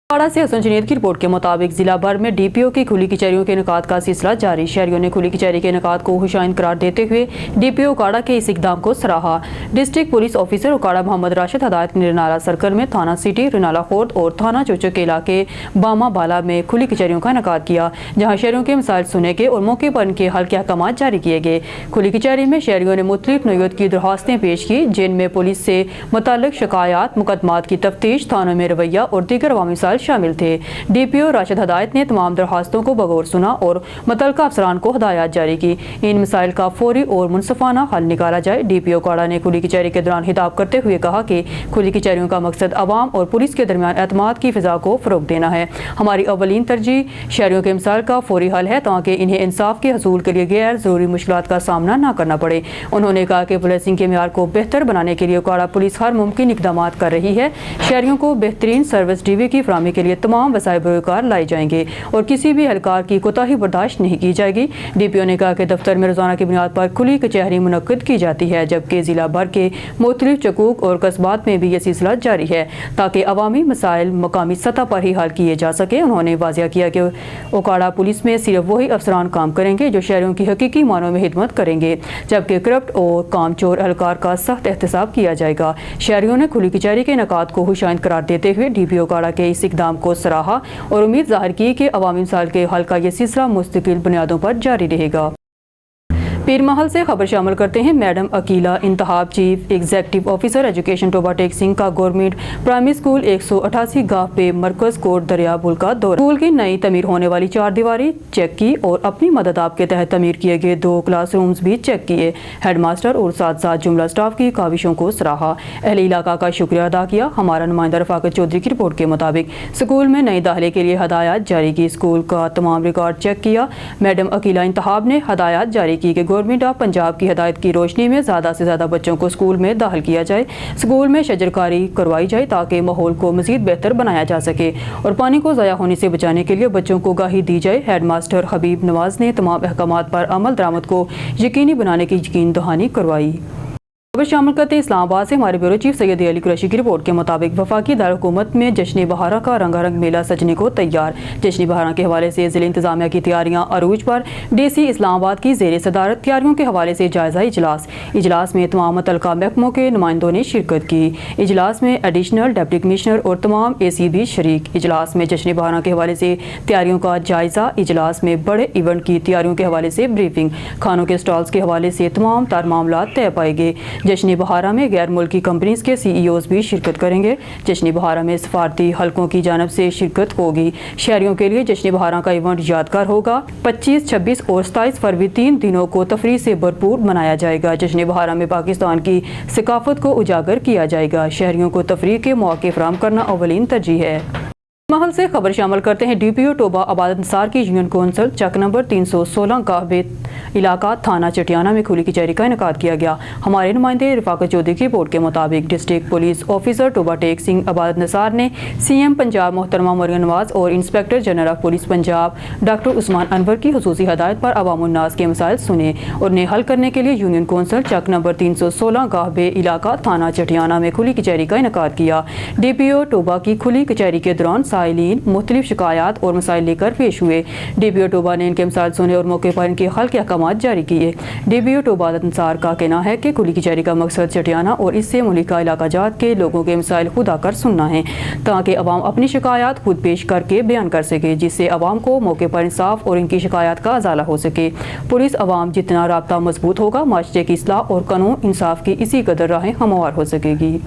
A: काड़ा से हसन जुनैद की रिपोर्ट के मुताबिक जिला भर में DPO की खुली कचहरियों के इनेकाद का सिलसिला जारी। शहरियों ने खुली कचहरी के इनेकाद को खुशाइन करार देते हुए DPO काड़ा के इस इकदाम को सराहा। District police officer Okara Mohammad Rashid Hidayat ने रिनाला सर्कल में थाना सिटी, रिनाला खोर्द और थाना चोचक के इलाके बामा बाला में खुली कचहरियों का इनेकाद किया, जहाँ शहरियों के मसाइल सुने गए और मौके पर इनके हल के अहकाम जारी किए गए। खुली कचहरी में शहरियों ने मुख्तलिफ नौयत की दरख्वास्तें पेश की, जिनमें पुलिस से मुताल्लिक शिकायत, मुकदमात की तफ्तीश, थानों में रवैया और दीगर अवामी मसाइल शामिल थे। DPO राशिद हदायत ने तमाम दरख्वास्तों को बगौर सुना और मुतल्लिका अफसरान को हिदायत जारी की। इन मसाइल का फौरी और मुनसफाना हल निकाला जाए। DPO काड़ा ने खुली कचहरी के दौरान खिताब करते हुए कहा कि खुली कचहरियों का मकसद अवाम और पुलिस के दरमियान एतमाद की फिजा को फ़रोग देना है। हमारी अवलीन तरजीह शहरियों के मसाइल का फौरी हल है ताकि इन्हें इंसाफ के हसूल के लिए गैर ज़रूरी मुश्किलात का सामना न करना पड़े। उन्होंने कहा कि पुलिसिंग के मेयार को बेहतर बनाने के लिए काड़ा पुलिस हर मुमकिन इक़दाम कर रही है। शहरियों को बेहतरीन सर्विस DV की फराहमी کے لیے تمام وسائل بروکار لائے جائیں گے اور کسی بھی اہلکار کی کوتاہی برداشت نہیں کی جائے گی۔ ڈی پی او نے کہا کہ دفتر میں روزانہ کی بنیاد پر کھلی کچہری منعقد کی جاتی ہے، جبکہ ضلع بھر کے مختلف چکوک اور قصبات میں بھی یہ سلسلہ جاری ہے تاکہ عوامی مسائل مقامی سطح پر ہی حل کیے جا سکے۔ انہوں نے واضح کیا کہ اوکاڑا پولیس میں صرف وہی افسران کام کریں گے جو شہریوں کی حقیقی معنوں میں خدمت کریں گے، جبکہ کرپٹ اور کامچور اہلکار کا سخت احتساب کیا جائے گا۔ شہریوں نے کھلی کچہری کے انعقاد کو خوشائند قرار دیتے ہوئے ڈی پی او اوکاڑا کے اس اقدام کو سراہا اور امید ظاہر کی کہ عوامی مسائل کے حل کا یہ سلسلہ مستقل بنیادوں پر جاری رہے گا۔ پیر محل سے خبر شامل کرتے ہیں۔ Madam Aqeela Intikhab chief executive officer education Toba Tek Singh کا گورنمنٹ پرائمری اسکول 188 گاہ پہ مرکز کوٹ دریا پل کا دورہ۔ اسکول کی نئی تعمیر ہونے والی 4 دیواری چیک کی اور اپنی مدد آپ کے تحت تعمیر کیے گئے 2 کلاس رومز بھی چیک کیے۔ ہیڈ ماسٹر اور ساتھ جملہ اسٹاف کی کاوشوں کو سراہا، اہل علاقہ کا شکریہ ادا کیا۔ ہمارا نمائندہ رفاقت چودھری کی رپورٹ کے مطابق اسکول میں نئے داخلے کے لیے ہدایات جاری کی، اسکول کا تمام ریکارڈ چیک کیا۔ میڈم عقیلہ انتخاب نے ہدایات جاری کی کہ گورنمنٹ آف پنجاب کی ہدایت کی روشنی میں زیادہ سے زیادہ بچوں کو اسکول میں داخل کیا جائے، اسکول میں شجرکاری کروائی جائے تاکہ ماحول کو مزید بہتر بنایا جا سکے اور پانی کو ضائع ہونے سے بچانے کے لیے بچوں کو آگاہی دی جائے۔ ہیڈ ماسٹر حبیب نواز نے تمام احکامات پر عمل درآمد کو یقینی بنانے کی یقین دہانی کروائی۔ خبر شامل کرتے ہیں اسلام آباد سے۔ ہمارے بیورو چیف سید علی قریشی کی رپورٹ کے مطابق وفاقی دارالحکومت میں جشن بہارا کا رنگا رنگ میلہ سجنے کو تیار۔ جشن بہارا کے حوالے سے ضلع انتظامیہ کی تیاریاں عروج پر۔ ڈی سی اسلام آباد کی زیر صدارت تیاریوں کے حوالے سے جائزہ اجلاس میں تمام متعلقہ محکموں کے نمائندوں نے شرکت کی۔ اجلاس میں ایڈیشنل ڈپٹی کمشنر اور تمام اے سی بھی شریک۔ اجلاس میں جشن بہارا کے حوالے سے تیاریوں کا جائزہ، اجلاس میں بڑے ایونٹ کی تیاریوں کے حوالے سے بریفنگ، کھانوں کے اسٹالز کے حوالے سے تمام تر معاملات طے پائے گئے۔ جشن بہارا میں غیر ملکی کمپنیز کے سی ای اوز بھی شرکت کریں گے۔ جشن بہارا میں سفارتی حلقوں کی جانب سے شرکت ہوگی۔ شہریوں کے لیے جشن بہارا کا ایونٹ یادگار ہوگا۔ 25، 26 اور 27 فروری 3 دنوں کو تفریح سے بھرپور منایا جائے گا۔ جشن بہارا میں پاکستان کی ثقافت کو اجاگر کیا جائے گا۔ شہریوں کو تفریح کے مواقع فراہم کرنا اولین ترجیح ہے۔ محل سے خبر شامل کرتے ہیں۔ ڈی پی او ٹوبہ عبادت نثار کی یونین کونسل چک نمبر 316 گاہ علاقہ تھانہ چٹیانہ میں کھلی کچہری کا انعقاد کیا گیا۔ ہمارے نمائندے رفاقت چودھری کی رپورٹ کے مطابق district police officer Toba Tek Singh عبادت نثار نے سی ایم پنجاب محترمہ مریم نواز اور inspector general of police Punjab doctor Usman Anwar کی خصوصی ہدایت پر عوام الناس کے مسائل سنے اور انہیں حل کرنے کے لیے یونین کونسل چک نمبر 316 گاہ علاقہ تھانہ چٹیانہ میں کھلی کچہری کا انعقاد کیا۔ ڈی پی او ٹوبہ کی کھلی کچہری کے دوران سائلین مختلف شکایات اور مسائل لے کر پیش ہوئے۔ ڈی پی او ٹوبہ نے ان کے مسائل سنے اور موقع پر ان کے حل کے احکامات جاری کیے۔ ڈی پی او ٹوبہ عبادت نثار کا کہنا ہے کہ کھلی کچہری کا مقصد چٹیانہ اور اس سے ملکہ علاقہ جات کے لوگوں کے مسائل خود آ کر سننا ہے تاکہ عوام اپنی شکایات خود پیش کر کے بیان کر سکے، جس سے عوام کو موقع پر انصاف اور ان کی شکایات کا ازالہ ہو سکے۔ پولیس عوام جتنا رابطہ مضبوط ہوگا، معاشرے کی اصلاح اور قانون انصاف کی اسی قدر راہیں ہموار ہو سکے گی۔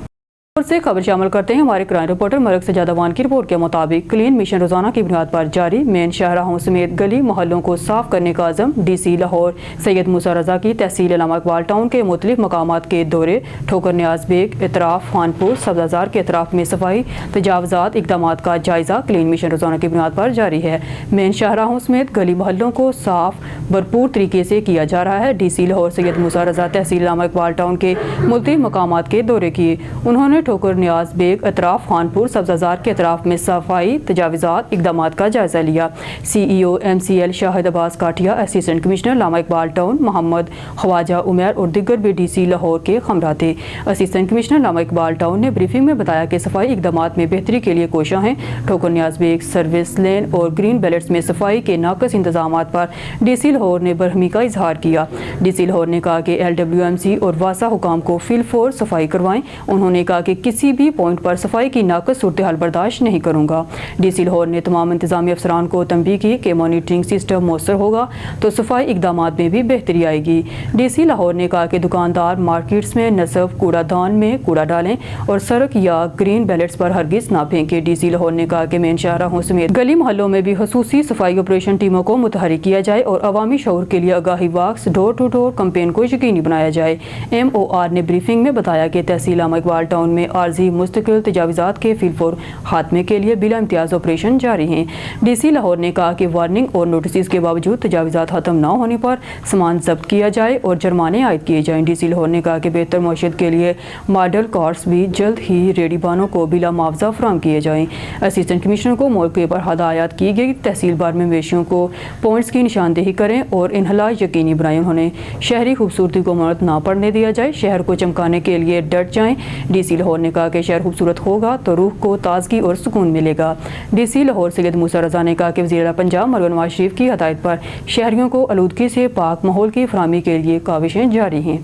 A: سے خبر شامل کرتے ہیں۔ ہمارے کرائم رپورٹر مرک سجادہ وان کی رپورٹ کے مطابق کلین مشن روزانہ کی بنیاد پر جاری، مین شاہراہوں سمیت گلی محلوں کو صاف کرنے کا عزم۔ ڈی سی لاہور سید موسیٰ رضا کی تحصیل علامہ اقبال ٹاؤن کے مختلف مقامات کے دورے، ٹھوکر نیاز بیگ اطراف، خانپور سبزازار کے اطراف میں صفائی تجاوزات اقدامات کا جائزہ کلین مشن روزانہ کی بنیاد پر جاری ہے۔ مین شاہراہوں سمیت گلی محلوں کو صاف بھرپور طریقے سے کیا جا رہا ہے۔ ڈی سی لاہور سید موسیٰ رضا تحصیل علامہ اقبال ٹاؤن کے مختلف مقامات کے دورے کیے۔ انہوں نے ٹھوکر نیاز بیگ اطراف، خانپور سبزازار کے اطراف میں صفائی تجاوزات اقدامات کا جائزہ لیا۔ سی ای او ایم سی ایل شاہد عباس کاٹیا، اسسٹنٹ کمشنر علامہ اقبال ٹاؤن محمد خواجہ عمیر اور دیگر بھی ڈی سی لاہور کے ہمراہ تھے۔ اسسٹنٹ کمشنر علامہ اقبال ٹاؤن نے بریفنگ میں بتایا کہ صفائی اقدامات میں بہتری کے لیے کوشاں ہیں۔ ٹھوکر نیاز بیگ سروس لین اور گرین بیلٹس میں صفائی کے ناقص انتظامات پر ڈی سی لاہور نے برہمی کا اظہار کیا۔ ڈی سی لاہور نے کہا کہ ایل ڈبلیو ایم سی اور واسا حکام کو فی الفور صفائی کروائیں۔ انہوں نے کہا کہ کسی بھی پوائنٹ پر صفائی کی ناقص صورتحال برداشت نہیں کروں گا۔ ڈی سی لاہور نے تمام انتظامی افسران کو تنبیہ کی کہ مانیٹرنگ سسٹم مؤثر ہوگا تو صفائی اقدامات میں بھی بہتری آئے گی۔ ڈی سی لاہور نے کہا کہ دکاندار مارکیٹس میں نصب کوڑا دان میں کوڑا ڈالیں اور سڑک یا گرین بیلٹس پر ہرگز نہ پھینکیں۔ ڈی سی لاہور نے کہا کہ مین شاہراہوں سمیت گلی محلوں میں بھی خصوصی صفائی آپریشن ٹیموں کو متحرک کیا جائے اور عوامی عوامی شعور کے لیے آگاہی walks door to door campaign کو یقینی بنایا جائے۔ MOR نے بریفنگ میں بتایا کہ تحصیل علامہ اقبال ٹاؤن میں عارضی مستقل تجاوزات کے فی الفور خاتمے کے لیے بلا امتیاز آپریشن جاری ہیں۔ DC لاہور نے کہا کہ وارننگ اور نوٹسز کے باوجود تجاوزات ختم نہ ہونے پر سامان ضبط کیا جائے اور جرمانے عائد کیے جائیں۔ DC لاہور نے کہا کہ بہتر معیشت کے لیے ماڈل کارس بھی جلد ہی ریڑھی بانوں کو بلا معاوضہ فراہم کیے جائیں۔ اسسٹنٹ کمشنر کو موقع پر ہدایات کی گئی تحصیل بار میں مویشیوں کو پوائنٹس کی نشاندہی کریں اور انحلا یقینی بنائیں۔ انہوں نے شہری خوبصورتی کو مرد نہ پڑنے دیا جائے، شہر کو چمکانے کے لیے ڈٹ جائیں۔ DC لاہور نے کہا کہ شہر خوبصورت ہوگا تو روح کو تازگی اور سکون ملے گا۔ DC لاہور سید موسیٰ رضا نے کہا کہ وزیر اعلیٰ پنجاب مریم نواز شریف کی ہدایت پر شہریوں کو آلودگی سے پاک ماحول کی فراہمی کے لیے کاوشیں جاری ہیں۔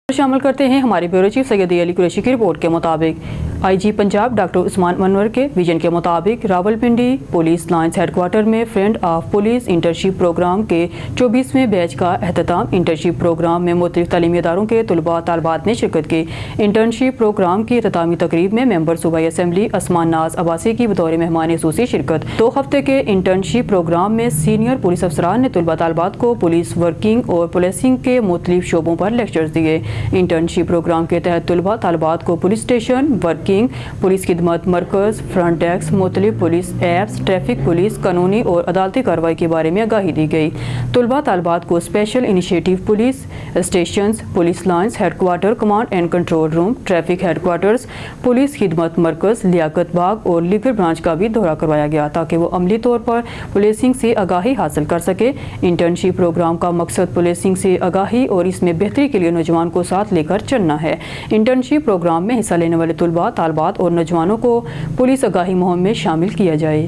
A: شامل کرتے ہیں ہمارے بیورو چیف سید علی قریشی کی رپورٹ کے مطابق IG پنجاب ڈاکٹر عثمان منور کے ویژن کے مطابق Rawalpindi police lines head quarter میں friend of police internship programme کے 24ویں بیچ کا اختتام۔ انٹرنشپ پروگرام میں مختلف تعلیمی اداروں کے طلباء طالبات نے شرکت کی۔ انٹرنشپ پروگرام کی اختتامی تقریب میں ممبر صوبائی اسمبلی عثمان ناز عباسی کی بطور مہمان خصوصی شرکت۔ 2 ہفتے کے انٹرنشپ پروگرام میں سینئر پولیس افسران نے طلباء طالبات کو پولیس ورکنگ اور پولیسنگ کے مختلف شعبوں پر لیکچرز دیے۔ انٹرنشپ پروگرام کے تحت طلباء طالبات کو پولیس اسٹیشن، ورکنگ، پولیس خدمت مرکز، فرنٹ ڈیسک، مختلف پولیس ایپس، ٹریفک پولیس، قانونی اور عدالتی کارروائی کے بارے میں آگاہی دی گئی۔ طلباء طالبات کو special initiative police stations, police lines head quarter, command and control room, traffic headquarters, police خدمت مرکز، لیاقت باغ اور لیگر برانچ کا بھی دورہ کروایا گیا تاکہ وہ عملی طور پر پولیسنگ سے آگاہی حاصل کر سکے۔ انٹرنشپ پروگرام کا مقصد پولیسنگ سے آگاہی اور اس میں بہتری کے لیے نوجوان کو ساتھ لے کر چلنا ہے۔ انٹرنشپ پروگرام میں حصہ لینے والے طلباء طالبات اور نوجوانوں کو پولیس آگاہی مہم میں شامل کیا جائے۔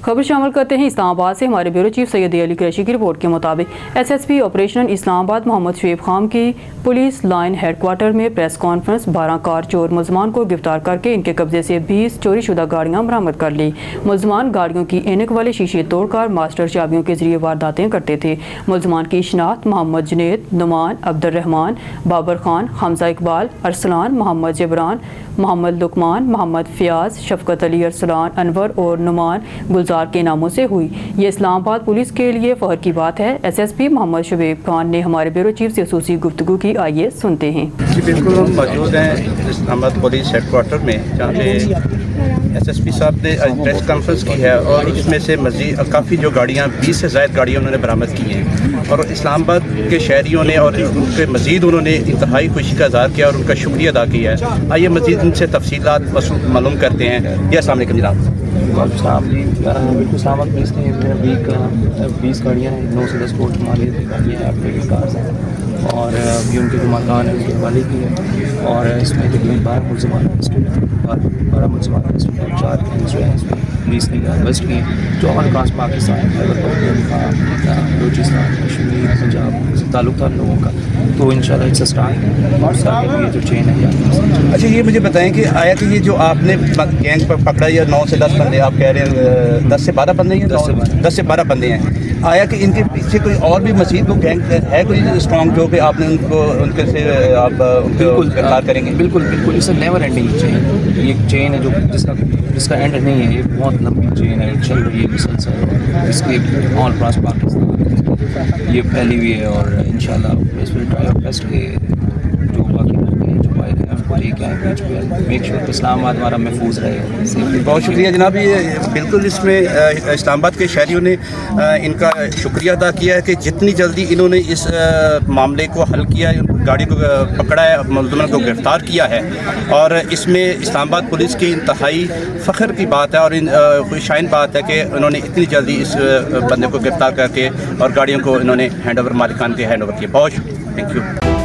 A: خبر شامل کرتے ہیں اسلام آباد سے ہمارے بیورو چیف سید علی قریشی کی رپورٹ کے مطابق SSP آپریشن اسلام آباد محمد شعیب خان کی پولیس لائن ہیڈ کوارٹر میں پریس کانفرنس 12 کار چور ملزمان کو گرفتار کر کے ان کے قبضے سے 20 چوری شدہ گاڑیاں برآمد کر لی۔ ملزمان گاڑیوں کی اینک والے شیشے توڑ کر ماسٹر چابیوں کے ذریعے وارداتیں کرتے تھے۔ ملزمان کی شناخت محمد جنید، نعمان، عبد الرحمان، بابر خان، حمزہ اقبال، ارسلان، محمد جبران، محمد لقمان، محمد فیاض، شفقت علی ارسلان، انور اور نعمان گلزار کے ناموں سے ہوئی۔ یہ اسلام آباد پولیس کے لیے فخر کی بات ہے۔ SSP محمد شعیب خان نے ہمارے بیورو چیف سے خصوصی گفتگو کی، آئیے سنتے ہیں۔
K: جی بالکل، ہم موجود ہیں اسلام آباد پولیس ہیڈ کوارٹر میں جہاں پہ SSP صاحب نے پریس کانفرنس کی ہے اور اس میں سے مزید کافی جو گاڑیاں 20 سے زائد گاڑیاں انہوں نے برآمد کی ہیں اور اسلام آباد کے شہریوں نے اور ان کے مزید انہوں نے انتہائی خوشی کا اظہار کیا اور ان کا شکریہ ادا کیا ہے۔ آئیے مزید ان سے تفصیلات معلوم کرتے ہیں۔ جی السلام علیکم جناب۔
L: السلام بالکل اسلام آباد پولیس نے 20 گاڑیاں ہیں، 9 سے 10 کوٹ مالیت کی گاڑیاں ہیں، اپنے کارز ہیں اور ابھی ان کے جو مکان ہے اس کے حوالے کی ہے اور اس میں تقریباً 12 ملزمان اور 12 ملزمان 4 جو ہے اس میں 20 کی ویسٹ کی ہیں جو آل اکراس پاکستان بلوچستان، کشمیر، پنجاب سے تعلق لوگوں کا، تو انشاءاللہ اٹس اسٹارٹ یہ جو چین ہے۔
K: اچھا یہ مجھے بتائیں کہ آیا کہ یہ جو آپ نے گینگ پر پکڑا یا 9 سے 10 بندے آپ کہہ رہے ہیں 10 سے 12 بندے ہیں، 10 سے 12 بندے ہیں، آیا کہ ان کے پیچھے کوئی اور بھی مزید کوئی گینگ ہے کوئی اسٹرانگ جو کہ آپ نے ان کے سے آپ گرفتار کریں گے؟
L: بالکل بالکل، اس نیور اینڈنگ چین، یہ ایک چین ہے جو جس کا اینڈ نہیں ہے، یہ بہت لمبی چین ہے، چل رہی ہے مسلسل، اس کے آل اکراس پاکستان یہ پھیلی ہوئی ہے اور انشاءاللہ اس ول ٹرائی آور بیسٹ کہ جو باقی جو فائل ہیں ان کو لے کے آئیں بیچ پہ، میک شیور کہ اسلام آباد ہمارا محفوظ رہے۔
K: بہت شکریہ جناب۔ یہ بالکل اس میں اسلام آباد کے شہریوں نے ان کا شکریہ ادا کیا ہے کہ جتنی جلدی انہوں نے اس معاملے کو حل کیا ہے، گاڑی کو پکڑا ہے، ملزمان کو گرفتار کیا ہے اور اس میں اسلام آباد پولیس کی انتہائی فخر کی بات ہے اور شائن بات ہے کہ انہوں نے اتنی جلدی اس بندے کو گرفتار کر کے اور گاڑیوں کو انہوں نے ہینڈ اوور مالکان کے ہینڈ اوور کیا۔ بہت شکریہ، تھینک یو۔